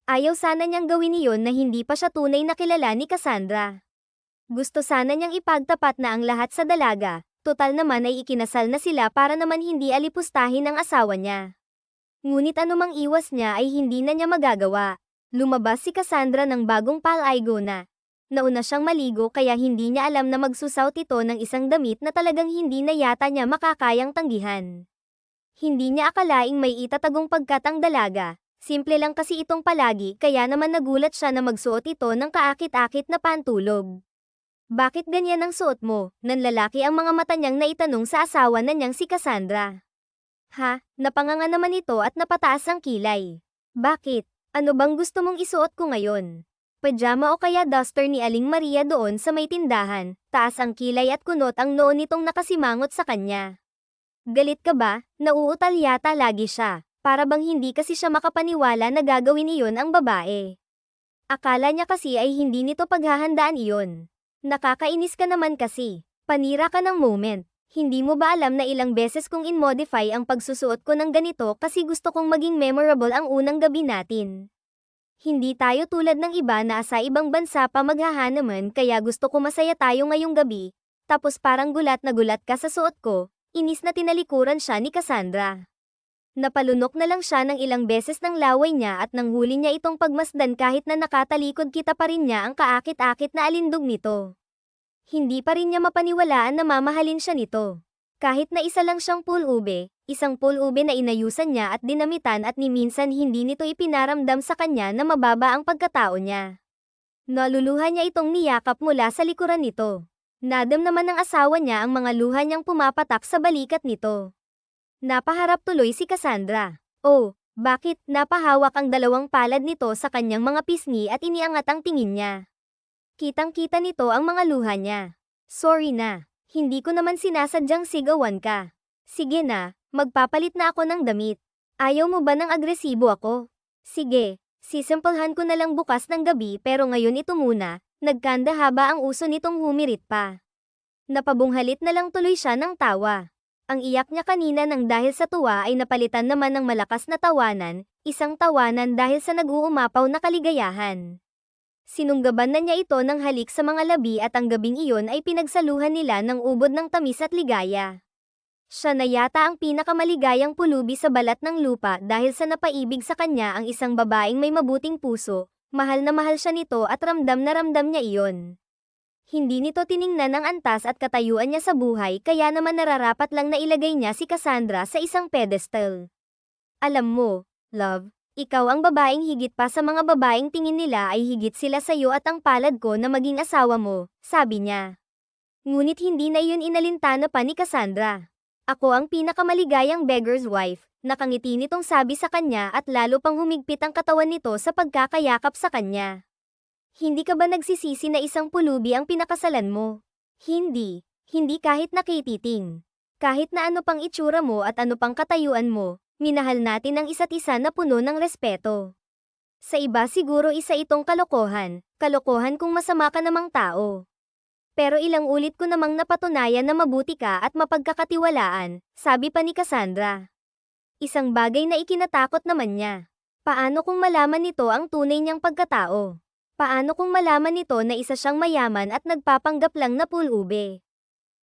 Ayaw sana niyang gawin iyon na hindi pa siya tunay na kilala ni Cassandra. Gusto sana niyang ipagtapat na ang lahat sa dalaga, total naman ay ikinasal na sila para naman hindi alipustahin ang asawa niya. Ngunit anumang iwas niya ay hindi na niya magagawa. Lumabas si Cassandra ng bagong palaygo na. Nauna siyang maligo kaya hindi niya alam na magsusuot ito ng isang damit na talagang hindi na yata niya makakayang tanggihan. Hindi niya akalaing may itatagong pagkat ang dalaga. Simple lang kasi itong palagi kaya naman nagulat siya na magsuot ito ng kaakit-akit na pantulog. Bakit ganyan ang suot mo? Nanlalaki ang mga mata niyang naitanong sa asawa na niyang si Cassandra. Ha? Napanganga naman ito at napataas ang kilay. Bakit? Ano bang gusto mong isuot ko ngayon? Pajama o kaya duster ni Aling Maria doon sa may tindahan, taas ang kilay at kunot ang noo nitong nakasimangot sa kanya. Galit ka ba? Nauutal yata lagi siya, para bang hindi kasi siya makapaniwala na gagawin iyon ang babae. Akala niya kasi ay hindi nito paghahandaan iyon. Nakakainis ka naman kasi, panira ka ng moment. Hindi mo ba alam na ilang beses kong in-modify ang pagsusuot ko ng ganito kasi gusto kong maging memorable ang unang gabi natin. Hindi tayo tulad ng iba na sa ibang bansa pa maghahanaman kaya gusto ko masaya tayo ngayong gabi. Tapos parang gulat na gulat ka sa suot ko, inis na tinalikuran siya ni Cassandra. Napalunok na lang siya ng ilang beses ng laway niya at nang huli niya itong pagmasdan kahit na nakatalikod kita pa rin niya ang kaakit-akit na alindog nito. Hindi pa rin niya mapaniwalaan na mamahalin siya nito. Kahit na isa lang siyang pulube, isang pulube na inayusan niya at dinamitan at ni minsan hindi nito ipinaramdam sa kanya na mababa ang pagkatao niya. Naluluha niya itong niyakap mula sa likuran nito. Nadam naman ng asawa niya ang mga luha niyang pumapatak sa balikat nito. Napaharap tuloy si Cassandra. Oh, bakit? Napahawak ang dalawang palad nito sa kanyang mga pisngi at iniangat ang tingin niya. Kitang-kita nito ang mga luha niya. Sorry na. Hindi ko naman sinasadyang sigawan ka. Sige na, magpapalit na ako ng damit. Ayaw mo ba ng agresibo ako? Sige, sisimplehan ko na lang bukas ng gabi pero ngayon ito muna, nagkanda haba ang uso nitong humirit pa. Napabunghalit na lang tuloy siya ng tawa. Ang iyak niya kanina nang dahil sa tuwa ay napalitan naman ng malakas na tawanan, isang tawanan dahil sa nag-uumapaw na kaligayahan. Sinunggaban na niya ito ng halik sa mga labi at ang gabing iyon ay pinagsaluhan nila ng ubod ng tamis at ligaya. Siya na yata ang pinakamaligayang pulubi sa balat ng lupa dahil sa napaibig sa kanya ang isang babaeng may mabuting puso, mahal na mahal siya nito at ramdam na ramdam niya iyon. Hindi nito tiningnan ang antas at katayuan niya sa buhay kaya naman nararapat lang na ilagay niya si Cassandra sa isang pedestal. Alam mo, Love, ikaw ang babaeng higit pa sa mga babaeng tingin nila ay higit sila sa'yo at ang palad ko na maging asawa mo, sabi niya. Ngunit hindi na iyon inalintana pa ni Cassandra. Ako ang pinakamaligayang beggar's wife, nakangiti nitong sabi sa kanya at lalo pang humigpit ang katawan nito sa pagkakayakap sa kanya. Hindi ka ba nagsisisi na isang pulubi ang pinakasalan mo? Hindi. Hindi kahit nakititing. Kahit na ano pang itsura mo at ano pang katayuan mo, minahal natin ang isa't isa na puno ng respeto. Sa iba siguro isa itong kalokohan kung masama ka namang tao. Pero ilang ulit ko namang napatunayan na mabuti ka at mapagkakatiwalaan, sabi pa ni Cassandra. Isang bagay na ikinatakot naman niya. Paano kung malaman nito ang tunay niyang pagkatao? Paano kung malaman nito na isa siyang mayaman at nagpapanggap lang na pulube?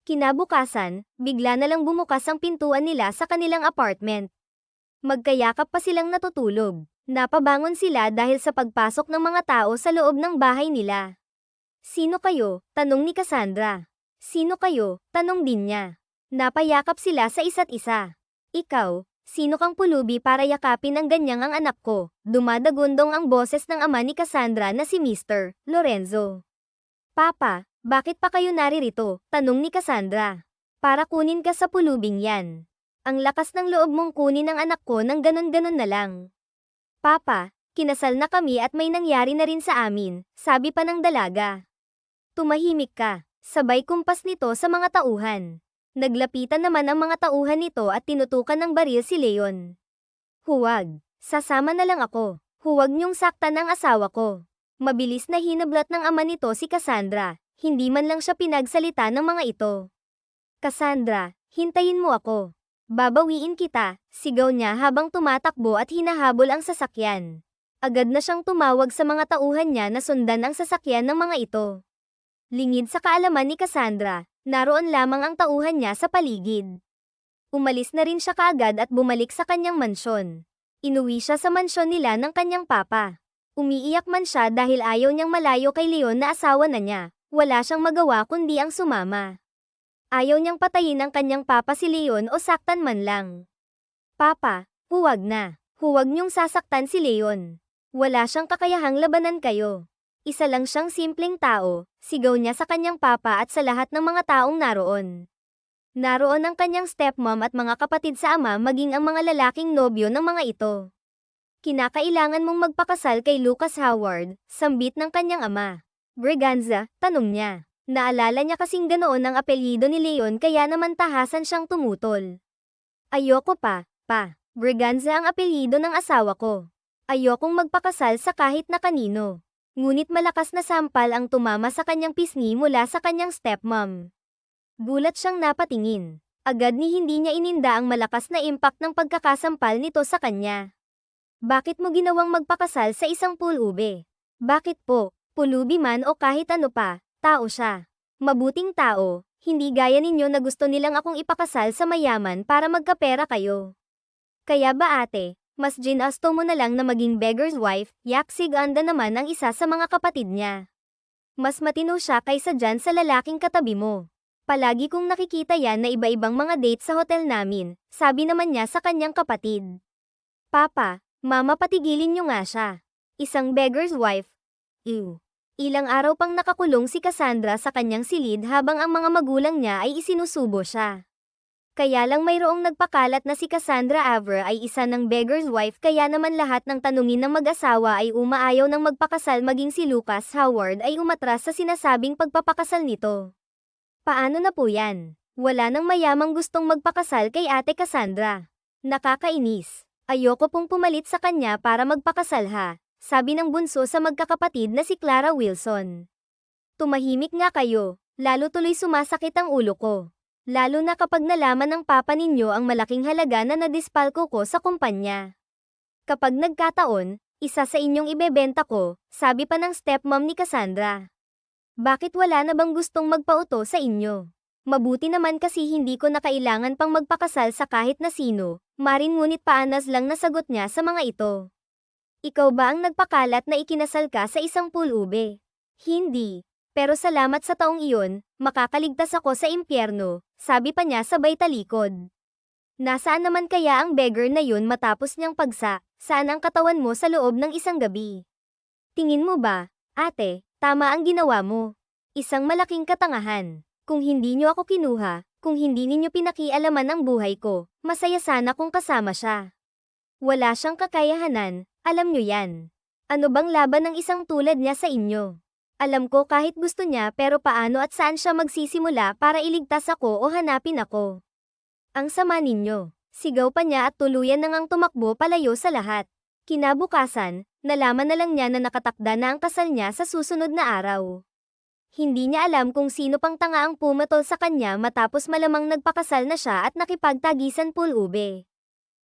Kinabukasan, bigla na lang bumukas ang pintuan nila sa kanilang apartment. Magkayakap pa silang natutulog. Napabangon sila dahil sa pagpasok ng mga tao sa loob ng bahay nila. Sino kayo? Tanong ni Cassandra. Sino kayo? Tanong din niya. Napayakap sila sa isa't isa. Ikaw, sino kang pulubi para yakapin ang ganyang ang anak ko? Dumadagundong ang boses ng ama ni Cassandra na si Mr. Lorenzo. Papa, bakit pa kayo naririto? Tanong ni Cassandra. Para kunin ka sa pulubing yan. Ang lakas ng loob mong kunin ang anak ko ng ganon-ganon na lang. Papa, kinasal na kami at may nangyari na rin sa amin, sabi pa ng dalaga. Tumahimik ka, sabay kumpas nito sa mga tauhan. Naglapitan naman ang mga tauhan nito at tinutukan ng baril si Leon. Huwag, sasama na lang ako. Huwag niyong saktan ang asawa ko. Mabilis na hinablat ng ama nito si Cassandra, hindi man lang siya pinagsalita ng mga ito. Cassandra, hintayin mo ako. Babawiin kita, sigaw niya habang tumatakbo at hinahabol ang sasakyan. Agad na siyang tumawag sa mga tauhan niya na sundan ang sasakyan ng mga ito. Lingid sa kaalaman ni Cassandra, naroon lamang ang tauhan niya sa paligid. Umalis na rin siya kaagad at bumalik sa kanyang mansyon. Inuwi siya sa mansyon nila ng kanyang papa. Umiiyak man siya dahil ayaw niyang malayo kay Leon na asawa na niya, wala siyang magawa kundi ang sumama. Ayaw niyang patayin ang kanyang papa si Leon o saktan man lang. Papa, huwag na. Huwag niyong sasaktan si Leon. Wala siyang kakayahang labanan kayo. Isa lang siyang simpleng tao, sigaw niya sa kanyang papa at sa lahat ng mga taong naroon. Naroon ang kanyang stepmom at mga kapatid sa ama maging ang mga lalaking nobyo ng mga ito. Kinakailangan mong magpakasal kay Lucas Howard, sambit ng kanyang ama. Braganza, tanong niya. Naalala niya kasing ganoon ang apelyido ni Leon kaya naman tahasan siyang tumutol. Ayoko pa. Braganza ang apelyido ng asawa ko. Ayokong magpakasal sa kahit na kanino. Ngunit malakas na sampal ang tumama sa kanyang pisngi mula sa kanyang stepmom. Gulat siyang napatingin. Agad ni hindi niya ininda ang malakas na impact ng pagkakasampal nito sa kanya. Bakit mo ginawang magpakasal sa isang pulube? Bakit po, pulubi man o kahit ano pa, tao siya. Mabuting tao, hindi gaya ninyo na gusto nilang akong ipakasal sa mayaman para magkapera kayo. Kaya ba ate, mas ginasto mo na lang na maging beggar's wife, yaksig anda naman ang isa sa mga kapatid niya. Mas matino siya kaysa dyan sa lalaking katabi mo. Palagi kong nakikita yan na iba-ibang mga date sa hotel namin, sabi naman niya sa kanyang kapatid. Papa, mama patigilin niyo nga siya. Isang beggar's wife. Ew. Ilang araw pang nakakulong si Cassandra sa kanyang silid habang ang mga magulang niya ay isinusubo siya. Kaya lang mayroong nagpakalat na si Cassandra Avra ay isa ng beggar's wife kaya naman lahat ng tanungin ng mag-asawa ay umaayaw ng magpakasal maging si Lucas Howard ay umatras sa sinasabing pagpapakasal nito. Paano na po yan? Wala nang mayamang gustong magpakasal kay ate Cassandra. Nakakainis. Ayoko pong pumalit sa kanya para magpakasal ha, sabi ng bunso sa magkakapatid na si Clara Wilson. Tumahimik nga kayo, lalo tuloy sumasakit ang ulo ko. Lalo na kapag nalaman ng papa ninyo ang malaking halaga na nadispalko ko sa kumpanya. Kapag nagkataon, isa sa inyong ibebenta ko, sabi pa ng stepmom ni Cassandra. Bakit wala na bang gustong magpauto sa inyo? Mabuti naman kasi hindi ko na kailangan pang magpakasal sa kahit na sino, marin ngunit paanas lang nasagot niya sa mga ito. Ikaw ba ang nagpakalat na ikinasal ka sa isang pulube? Hindi. Pero salamat sa taong iyon, makakaligtas ako sa impyerno, sabi pa niya sabay talikod. Nasaan naman kaya ang beggar na yun matapos niyang Saan ang katawan mo sa loob ng isang gabi? Tingin mo ba, ate, tama ang ginawa mo? Isang malaking katangahan. Kung hindi niyo ako kinuha, kung hindi ninyo pinakialaman ang buhay ko, masaya sana kung kasama siya. Wala siyang kakayahanan, alam niyo yan. Ano bang laban ng isang tulad niya sa inyo? Alam ko kahit gusto niya pero paano at saan siya magsisimula para iligtas ako o hanapin ako? Ang sama ninyo. Sigaw pa niya at tuluyan na ngang tumakbo palayo sa lahat. Kinabukasan, nalaman na lang niya na nakatakda na ang kasal niya sa susunod na araw. Hindi niya alam kung sino pang tanga ang pumatol sa kanya matapos malamang nagpakasal na siya at nakipagtagisan pulube.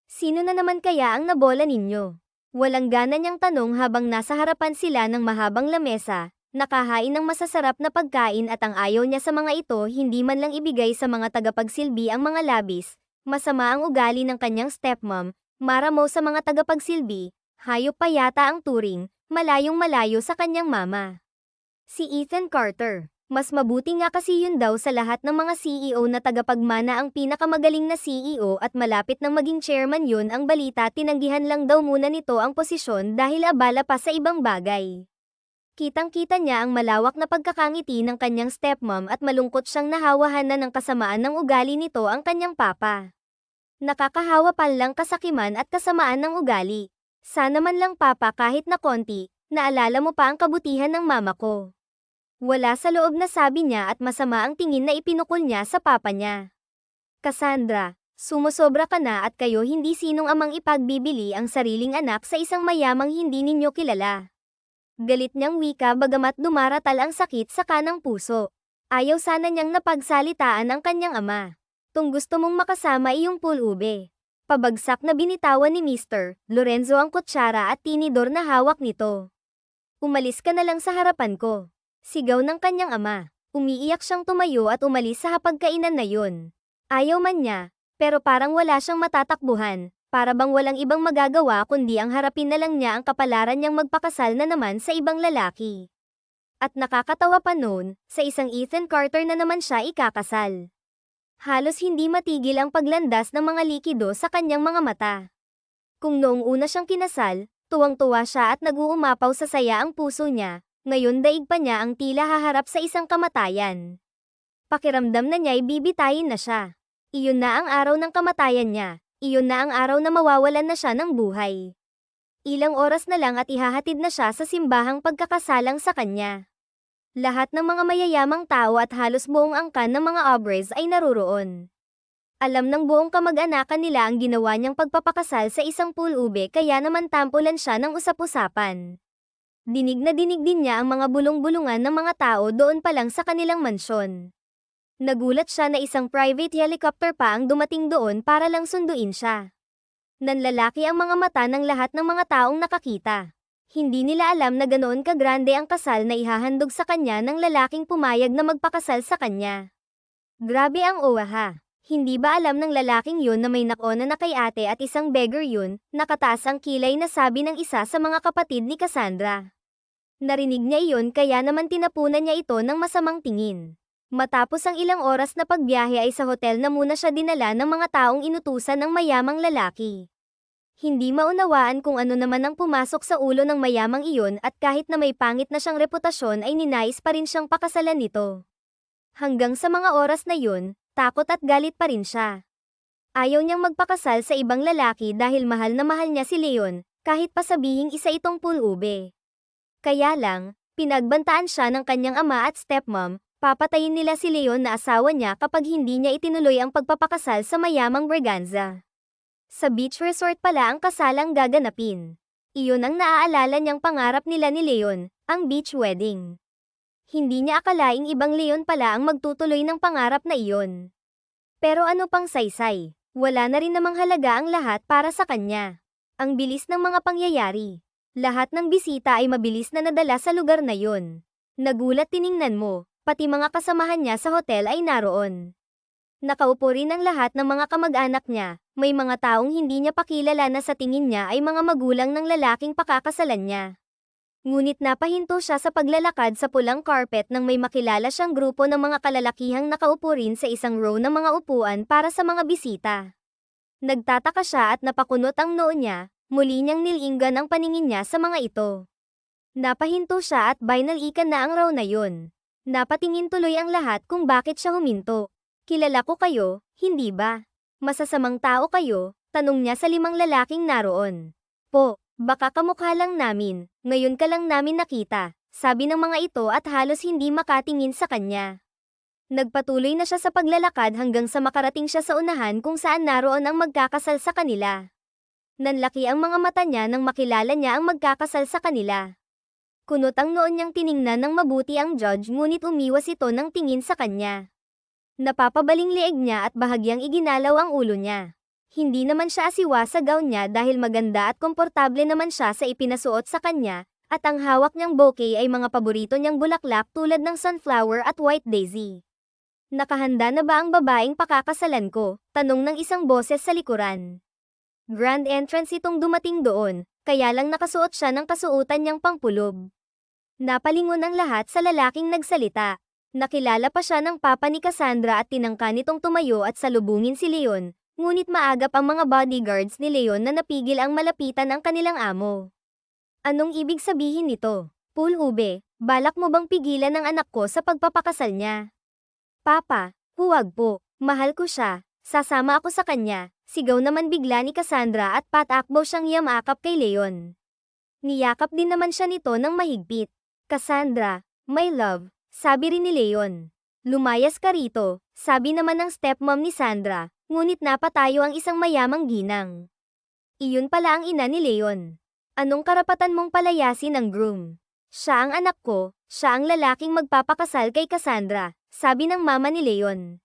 Sino na naman kaya ang nabola ninyo? Walang gana niyang tanong habang nasa harapan sila ng mahabang lamesa, nakahain ng masasarap na pagkain at ang ayaw niya sa mga ito hindi man lang ibigay sa mga tagapagsilbi ang mga labis. Masama ang ugali ng kanyang stepmom, maramo sa mga tagapagsilbi, hayop pa yata ang turing, malayong malayo sa kanyang mama. Si Ethan Carter, mas mabuti nga kasi yun daw sa lahat ng mga CEO na tagapagmana ang pinakamagaling na CEO at malapit nang maging chairman yun ang balita tinanggihan lang daw muna nito ang posisyon dahil abala pa sa ibang bagay. Kitang-kita niya ang malawak na pagkakangiti ng kanyang stepmom at malungkot siyang nahawahan na ng kasamaan ng ugali nito ang kanyang papa. Nakakahawa pa lang kasakiman at kasamaan ng ugali. Sana man lang papa kahit na konti, naalala mo pa ang kabutihan ng mama ko. Wala sa loob na sabi niya at masama ang tingin na ipinukol niya sa papa niya. Cassandra, sumusobra ka na at kayo hindi sinong amang ipagbibili ang sariling anak sa isang mayamang hindi ninyo kilala. Galit niyang wika bagamat dumaratal ang sakit sa kanang puso. Ayaw sana niyang napagsalitaan ang kanyang ama. Tung gusto mong makasama iyong pulube. Pabagsak na binitawan ni Mr. Lorenzo ang kutsara at tinidor na hawak nito. Umalis ka na lang sa harapan ko. Sigaw ng kanyang ama. Umiiyak siyang tumayo at umalis sa hapagkainan na yun. Ayaw man niya, pero parang wala siyang matatakbuhan. Para bang walang ibang magagawa kundi ang harapin na lang niya ang kapalaran niyang magpakasal na naman sa ibang lalaki. At nakakatawa pa noon, sa isang Ethan Carter na naman siya ikakasal. Halos hindi matigil ang paglandas ng mga likido sa kanyang mga mata. Kung noong una siyang kinasal, tuwang-tuwa siya at nag-uumapaw sa saya ang puso niya, ngayon daig pa niya ang tila haharap sa isang kamatayan. Pakiramdam na niya'y bibitayin na siya. Iyon na ang araw ng kamatayan niya. Iyon na ang araw na mawawalan na siya ng buhay. Ilang oras na lang at ihahatid na siya sa simbahang pagkakasalang sa kanya. Lahat ng mga mayayamang tao at halos buong angkan ng mga obres ay naruroon. Alam ng buong kamag-anakan nila ang ginawa niyang pagpapakasal sa isang pulube kaya naman tampulan siya ng usap-usapan. Dinig na dinig din niya ang mga bulong-bulungan ng mga tao doon pa lang sa kanilang mansyon. Nagulat siya na isang private helicopter pa ang dumating doon para lang sunduin siya. Nanlalaki ang mga mata ng lahat ng mga taong nakakita. Hindi nila alam na ganoon kagrande ang kasal na ihahandog sa kanya ng lalaking pumayag na magpakasal sa kanya. Grabe ang owaha. Hindi ba alam ng lalaking yun na may nakona na kay ate at isang beggar yun, nakataas ang kilay na sabi ng isa sa mga kapatid ni Cassandra. Narinig niya iyon kaya naman tinapunan niya ito ng masamang tingin. Matapos ang ilang oras na pagbiyahe ay sa hotel na muna siya dinala ng mga taong inutusan ng mayamang lalaki. Hindi maunawaan kung ano naman ang pumasok sa ulo ng mayamang iyon at kahit na may pangit na siyang reputasyon ay ninais pa rin siyang pakasalan nito. Hanggang sa mga oras na yun, takot at galit pa rin siya. Ayaw niyang magpakasal sa ibang lalaki dahil mahal na mahal niya si Leon, kahit pa sabihing isa itong pulube. Kaya lang, pinagbantaan siya ng kanyang ama at stepmom. Papatayin nila si Leon na asawa niya kapag hindi niya itinuloy ang pagpapakasal sa mayamang Braganza. Sa beach resort pala ang kasalang gaganapin. Iyon ang naaalala niyang pangarap nila ni Leon, ang beach wedding. Hindi niya akalaing ibang Leon pala ang magtutuloy ng pangarap na iyon. Pero ano pang saysay, wala na rin namang halaga ang lahat para sa kanya. Ang bilis ng mga pangyayari. Lahat ng bisita ay mabilis na nadala sa lugar na yun. Nagulat tiningnan mo. Pati mga kasamahan niya sa hotel ay naroon. Nakaupo rin ang lahat ng mga kamag-anak niya, may mga taong hindi niya pakilala na sa tingin niya ay mga magulang ng lalaking pakakasalan niya. Ngunit napahinto siya sa paglalakad sa pulang carpet nang may makilala siyang grupo ng mga kalalakihang nakaupo rin sa isang row ng mga upuan para sa mga bisita. Nagtataka siya at napakunot ang noo niya, Muli niyang nilinggan ang paningin niya sa mga ito. Napahinto siya at binalikan na ang raw na yun. Napatingin tuloy ang lahat kung bakit siya huminto. Kilala ko kayo, hindi ba? Masasamang tao kayo, tanong niya sa 5 lalaking naroon. Po, baka kamukha lang namin, ngayon ka lang namin nakita, sabi ng mga ito at halos hindi makatingin sa kanya. Nagpatuloy na siya sa paglalakad hanggang sa makarating siya sa unahan kung saan naroon ang magkakasal sa kanila. Nanlaki ang mga mata niya nang makilala niya ang magkakasal sa kanila. Kunot ang noon niyang tiningnan ng mabuti ang judge ngunit umiwas ito ng tingin sa kanya. Napapabaling leeg niya at bahagyang iginalaw ang ulo niya. Hindi naman siya asiwa sa gown niya dahil maganda at komportable naman siya sa ipinasuot sa kanya, at ang hawak niyang bouquet ay mga paborito niyang bulaklak tulad ng sunflower at white daisy. Nakahanda na ba ang babaeng pakakasalan ko? Tanong ng isang boses sa likuran. Grand entrance itong dumating doon, kaya lang nakasuot siya ng kasuotan niyang pangpulob. Napalingon ang lahat sa lalaking nagsalita. Nakilala pa siya ng papa ni Cassandra at tinangka nitong tumayo at salubungin si Leon, ngunit maagap ang mga bodyguards ni Leon na napigil ang malapitan ang kanilang amo. Anong ibig sabihin nito? Pulhube, balak mo bang pigilan ang anak ko sa pagpapakasal niya? Papa, huwag po, mahal ko siya, sasama ako sa kanya, sigaw naman bigla ni Cassandra at patakbo siyang yamakap kay Leon. Niyakap din naman siya nito ng mahigpit. Cassandra, my love, sabi rin ni Leon. Lumayas ka rito, sabi naman ng stepmom ni Sandra, ngunit napatayo ang isang mayamang ginang. Iyon pala ang ina ni Leon. Anong karapatan mong palayasin ang groom? Siya ang anak ko, siya ang lalaking magpapakasal kay Cassandra, sabi ng mama ni Leon.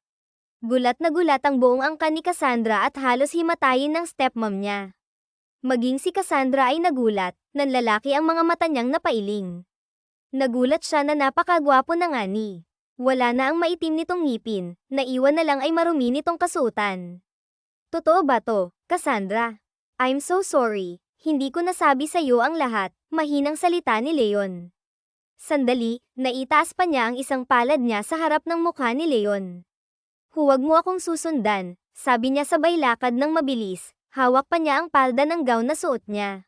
Gulat na gulat ang buong angkan ni Cassandra at halos himatayin ng stepmom niya. Maging si Cassandra ay nagulat, nanlalaki ang mga mata niyang napailing. Nagulat siya na napakagwapo na nga ni. Wala na ang maitim nitong ngipin, naiwan na lang ay marumi nitong kasuotan. Totoo ba to, Cassandra? I'm so sorry, hindi ko nasabi sa iyo ang lahat, mahinang salita ni Leon. Sandali, naitaas pa niya ang isang palad niya sa harap ng mukha ni Leon. Huwag mo akong susundan, sabi niya sabay lakad ng mabilis, hawak pa niya ang palda ng gown na suot niya.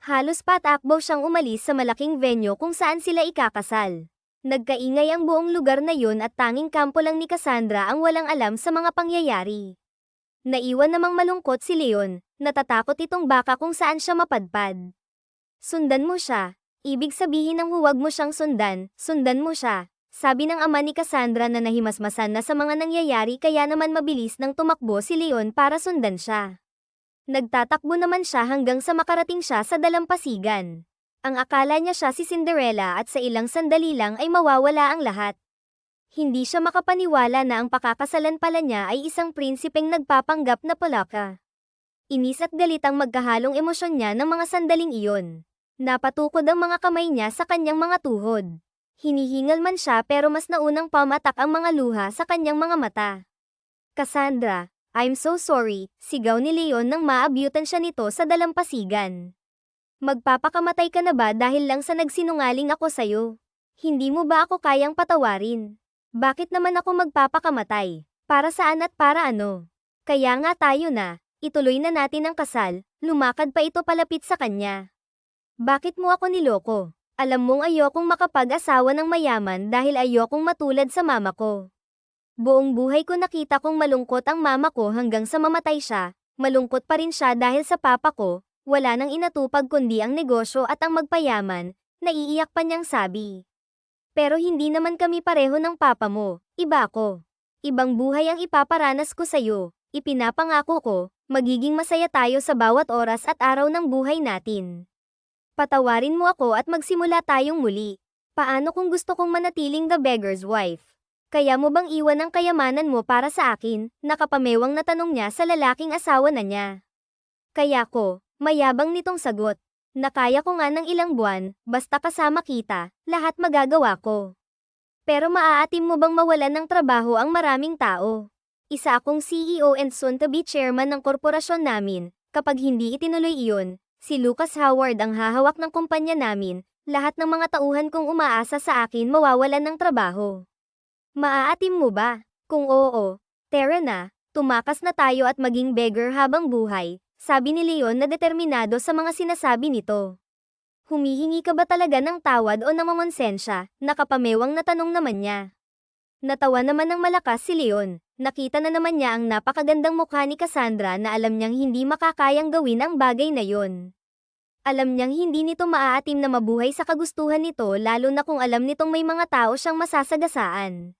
Halos patakbo siyang umalis sa malaking venue kung saan sila ikakasal. Nagkaingay ang buong lugar na yun at tanging kampo lang ni Cassandra ang walang alam sa mga pangyayari. Naiwan namang malungkot si Leon, natatakot itong baka kung saan siya mapadpad. Sundan mo siya, ibig sabihin ng huwag mo siyang sundan mo siya, sabi ng ama ni Cassandra na nahimasmasan na sa mga nangyayari kaya naman mabilis nang tumakbo si Leon para sundan siya. Nagtatakbo naman siya hanggang sa makarating siya sa dalampasigan. Ang akala niya siya si Cinderella at sa ilang sandali lang ay mawawala ang lahat. Hindi siya makapaniwala na ang pakakasalan pala niya ay isang prinsipeng nagpapanggap na palaka. Inis at galit ang magkahalong emosyon niya ng mga sandaling iyon. Napatukod ang mga kamay niya sa kanyang mga tuhod. Hinihingal man siya pero mas naunang pamatak ang mga luha sa kanyang mga mata. Cassandra, I'm so sorry, sigaw ni Leon nang maabyutan siya nito sa dalampasigan. Magpapakamatay ka na ba dahil lang sa nagsinungaling ako sa'yo? Hindi mo ba ako kayang patawarin? Bakit naman ako magpapakamatay? Para saan at para ano? Kaya nga tayo na, ituloy na natin ang kasal, lumakad pa ito palapit sa kanya. Bakit mo ako niloko? Alam mong ayokong makapag-asawa ng mayaman dahil ayokong matulad sa mama ko. Buong buhay ko nakita kong malungkot ang mama ko hanggang sa mamatay siya, malungkot pa rin siya dahil sa papa ko, wala nang inatupag kundi ang negosyo at ang magpayaman, naiiyak pa niyang sabi. Pero hindi naman kami pareho ng papa mo, iba ako. Ibang buhay ang ipaparanas ko sa'yo, ipinapangako ko, magiging masaya tayo sa bawat oras at araw ng buhay natin. Patawarin mo ako at magsimula tayong muli. Paano kung gusto kong manatiling the beggar's wife? Kaya mo bang iwan ang kayamanan mo para sa akin? Nakapamewang na tanong niya sa lalaking asawa na niya. Kaya ko, mayabang nitong sagot. Nakaya ko nga ng ilang buwan, basta kasama kita, lahat magagawa ko. Pero maaatim mo bang mawalan ng trabaho ang maraming tao? Isa akong CEO and soon-to-be chairman ng korporasyon namin, kapag hindi itinuloy iyon, si Lucas Howard ang hahawak ng kumpanya namin, lahat ng mga tauhan kong umaasa sa akin mawawalan ng trabaho. Maaatim mo ba? Kung oo, tara na, tumakas na tayo at maging beggar habang buhay, sabi ni Leon na determinado sa mga sinasabi nito. Humihingi ka ba talaga ng tawad o namamonsensya? Nakapamewang na tanong naman niya. Natawa naman ng malakas si Leon. Nakita na naman niya ang napakagandang mukha ni Cassandra na alam niyang hindi makakayang gawin ang bagay na yon. Alam niyang hindi nito maaatim na mabuhay sa kagustuhan nito lalo na kung alam nitong may mga tao siyang masasagasaan.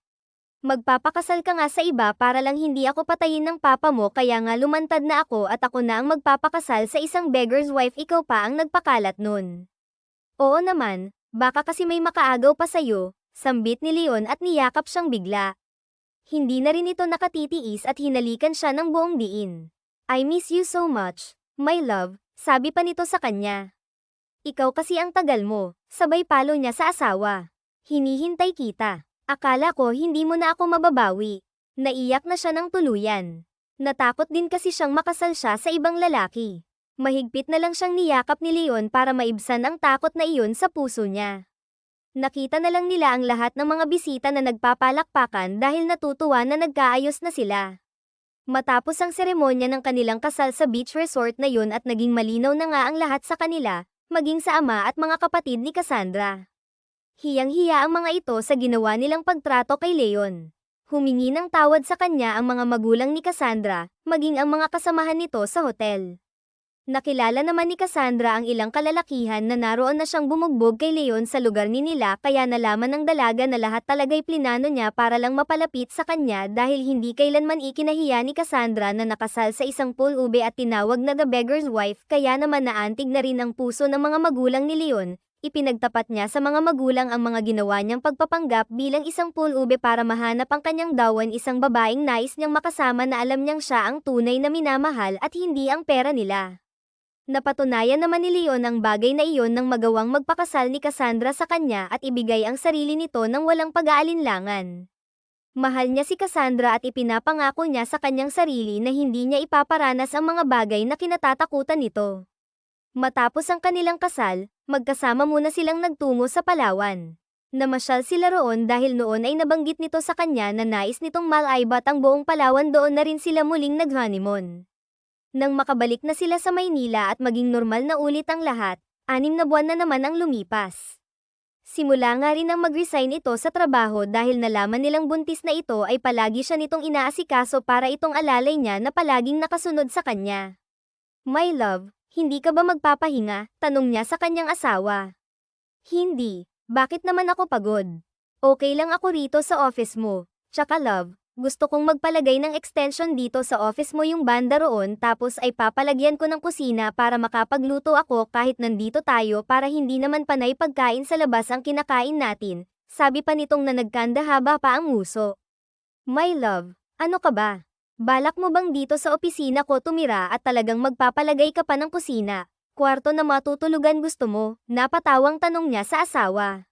Magpapakasal ka nga sa iba para lang hindi ako patayin ng papa mo kaya nga lumantad na ako at ako na ang magpapakasal sa isang beggar's wife ikaw pa ang nagpakalat nun. Oo naman, baka kasi may makaagaw pa sa'yo, sambit ni Leon at niyakap siyang bigla. Hindi na rin ito nakatitiis at hinalikan siya ng buong diin. I miss you so much, my love, sabi pa nito sa kanya. Ikaw kasi ang tagal mo, sabay palo niya sa asawa. Hinihintay kita. Akala ko hindi mo na ako mababawi. Naiyak na siya ng tuluyan. Natakot din kasi siyang makasal siya sa ibang lalaki. Mahigpit na lang siyang niyakap ni Leon para maibsan ang takot na iyon sa puso niya. Nakita na lang nila ang lahat ng mga bisita na nagpapalakpakan dahil natutuwa na nagkaayos na sila. Matapos ang seremonya ng kanilang kasal sa beach resort na yun at naging malinaw na nga ang lahat sa kanila, maging sa ama at mga kapatid ni Cassandra. Hiyang-hiya ang mga ito sa ginawa nilang pagtrato kay Leon. Humingi ng tawad sa kanya ang mga magulang ni Cassandra, maging ang mga kasamahan nito sa hotel. Nakilala naman ni Cassandra ang ilang kalalakihan na naroon na siyang bumugbog kay Leon sa lugar ni nila kaya nalaman ng dalaga na lahat talaga'y plinano niya para lang mapalapit sa kanya dahil hindi kailanman ikinahiya ni Cassandra na nakasal sa isang pulube at tinawag na the beggar's wife kaya naman naantig na rin ang puso ng mga magulang ni Leon. Ipinagtapat niya sa mga magulang ang mga ginawa niyang pagpapanggap bilang isang pulube para mahanap ang kanyang dawan isang babaeng nais niyang makasama na alam niyang siya ang tunay na minamahal at hindi ang pera nila. Napatunayan naman ni Leon ang bagay na iyon nang magawang magpakasal ni Cassandra sa kanya at ibigay ang sarili nito ng walang pag-aalinlangan. Mahal niya si Cassandra at ipinapangako niya sa kanyang sarili na hindi niya ipaparanas ang mga bagay na kinatatakutan nito. Matapos ang kanilang kasal, magkasama muna silang nagtungo sa Palawan. Namasyal sila roon dahil noon ay nabanggit nito sa kanya na nais nitong malaibat ang buong Palawan doon na rin sila muling nag-honeymoon. Nang makabalik na sila sa Maynila at maging normal na ulit ang lahat, 6 na buwan na naman ang lumipas. Simula nga rin ang mag-resign ito sa trabaho dahil nalaman nilang buntis na ito ay palagi siya nitong inaasikaso para itong alalay niya na palaging nakasunod sa kanya. My love, hindi ka ba magpapahinga? Tanong niya sa kanyang asawa. Hindi, bakit naman ako pagod? Okay lang ako rito sa office mo. Tsaka love, gusto kong magpalagay ng extension dito sa office mo yung banda roon tapos ay papalagyan ko ng kusina para makapagluto ako kahit nandito tayo para hindi naman panay pagkain sa labas ang kinakain natin, sabi pa nitong na nagkanda haba pa ang nguso. My love, ano ka ba? Balak mo bang dito sa opisina ko tumira at talagang magpapalagay ka pa ng kusina? Kwarto na matutulugan gusto mo? Napatawang tanong niya sa asawa.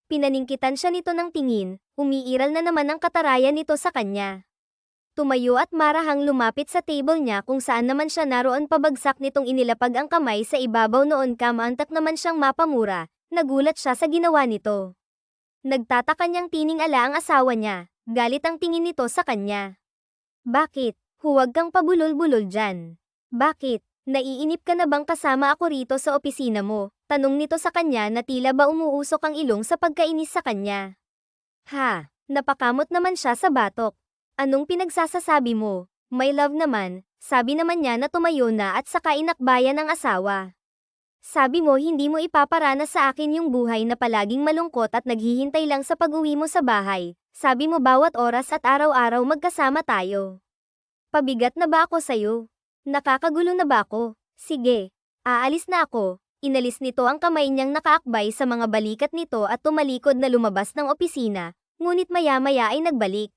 Pinaningkitan siya nito ng tingin, umiiral na naman ang katarayan nito sa kanya. Tumayo at marahang lumapit sa table niya kung saan naman siya naroon pabagsak nitong inilapag ang kamay sa ibabaw noon kamantak naman siyang mapamura, nagulat siya sa ginawa nito. Nagtataka niyang tining-ala ang asawa niya, galit ang tingin nito sa kanya. Bakit? Huwag kang pabulol-bulol dyan. Bakit? Naiinip ka na bang kasama ako rito sa opisina mo? Tanong nito sa kanya na tila ba umuusok ang ilong sa pagkainis sa kanya. Ha, napakamot naman siya sa batok. Anong pinagsasasabi mo? My love naman, sabi naman niya na tumayo na at saka inakbayan ang asawa. Sabi mo hindi mo ipaparana sa akin yung buhay na palaging malungkot at naghihintay lang sa pag-uwi mo sa bahay. Sabi mo bawat oras at araw-araw magkasama tayo. Pabigat na ba ako sa'yo? Nakakagulo na ba ako? Sige, aalis na ako. Inalis nito ang kamay niyang nakaakbay sa mga balikat nito at tumalikod na lumabas ng opisina, ngunit maya-maya ay nagbalik.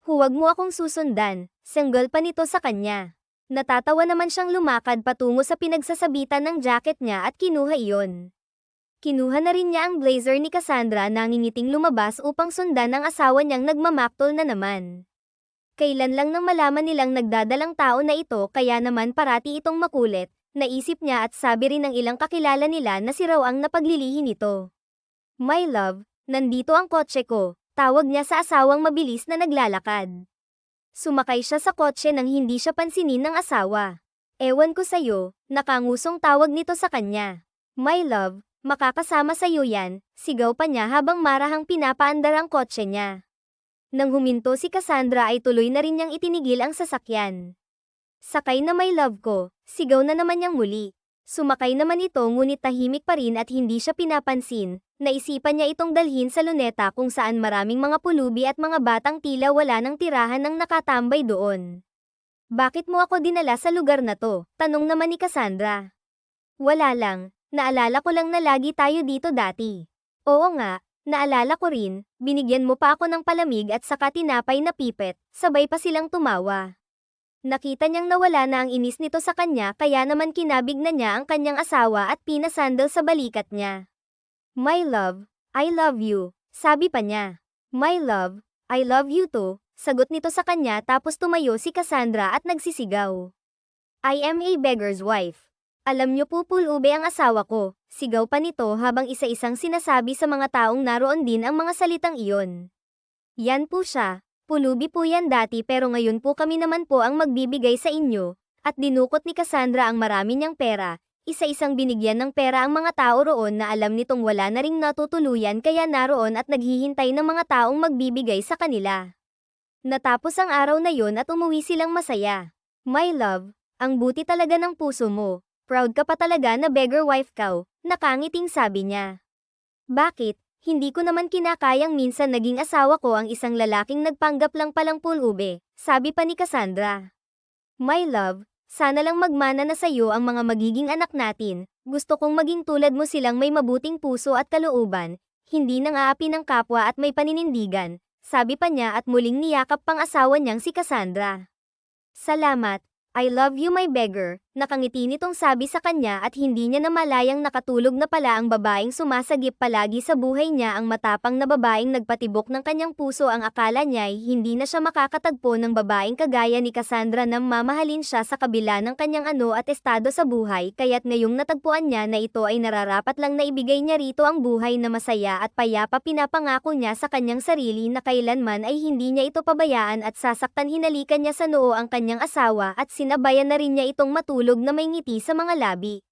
Huwag mo akong susundan, sanggol pa nito sa kanya. Natatawa naman siyang lumakad patungo sa pinagsasabitan ng jacket niya at kinuha iyon. Kinuha na rin niya ang blazer ni Cassandra nangingiting lumabas upang sundan ang asawa niyang nagmamaktol na naman. Kailan lang nang malaman nilang nagdadalang tao na ito kaya naman parati itong makulit, naisip niya at sabi rin ng ilang kakilala nila na si raw ang napaglilihi nito. My love, nandito ang kotse ko, tawag niya sa asawang mabilis na naglalakad. Sumakay siya sa kotse nang hindi siya pansinin ng asawa. Ewan ko sa'yo, nakangusong tawag nito sa kanya. My love, makakasama sa'yo yan, sigaw pa niya habang marahang pinapaandar ang kotse niya. Nang huminto si Cassandra ay tuloy na rin niyang itinigil ang sasakyan. Sakay na my love ko, sigaw na naman niyang muli. Sumakay naman ito ngunit tahimik pa rin at hindi siya pinapansin. Naisipan niya itong dalhin sa luneta kung saan maraming mga pulubi at mga batang tila wala nang tirahan ng nakatambay doon. Bakit mo ako dinala sa lugar na to? Tanong naman ni Cassandra. Wala lang, naalala ko lang na lagi tayo dito dati. Oo nga, naalala ko rin, binigyan mo pa ako ng palamig at saka tinapay na pipet, sabay pa silang tumawa. Nakita niyang nawala na ang inis nito sa kanya kaya naman kinabig na niya ang kanyang asawa at pinasandal sa balikat niya. My love, I love you, sabi pa niya. My love, I love you too, sagot nito sa kanya tapos tumayo si Cassandra at nagsisigaw. I am a beggar's wife. Alam niyo po pulube ang asawa ko, sigaw pa nito habang isa-isang sinasabi sa mga taong naroon din ang mga salitang iyon. Yan po siya. Pulubi po yan dati pero ngayon po kami naman po ang magbibigay sa inyo, at dinukot ni Cassandra ang marami niyang pera, isa-isang binigyan ng pera ang mga tao roon na alam nitong wala na ring natutuluyan kaya naroon at naghihintay ng mga taong magbibigay sa kanila. Natapos ang araw na yon at umuwi silang masaya. My love, ang buti talaga ng puso mo, proud ka pa talaga na beggar wife ka, nakangiting sabi niya. Bakit? Hindi ko naman kinakayang minsan naging asawa ko ang isang lalaking nagpanggap lang palang pulube, sabi pa ni Cassandra. My love, sana lang magmana na sa'yo ang mga magiging anak natin, gusto kong maging tulad mo silang may mabuting puso at kalooban, hindi nang aapi ng kapwa at may paninindigan, sabi pa niya at muling niyakap pang asawa niyang si Cassandra. Salamat. I love you my beggar, nakangiti nitong sabi sa kanya at hindi niya namalayang nakatulog na pala ang babaeng sumasagip palagi sa buhay niya ang matapang na babaeng nagpatibok ng kanyang puso ang akala niya'y hindi na siya makakatagpo ng babaeng kagaya ni Cassandra na mamahalin siya sa kabila ng kanyang ano at estado sa buhay kaya't ngayong natagpuan niya na ito ay nararapat lang na ibigay niya rito ang buhay na masaya at payapa pinapangako niya sa kanyang sarili na kailanman ay hindi niya ito pabayaan at sasaktan hinalikan niya sa noo ang kanyang asawa at sinabayan na rin niya itong matulog na may ngiti sa mga labi.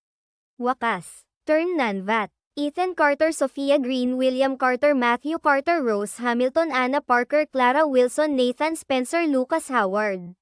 Wakas. Turn Nanvat. Ethan Carter, Sophia Green, William Carter, Matthew Carter, Rose Hamilton, Anna Parker, Clara Wilson, Nathan Spencer, Lucas Howard.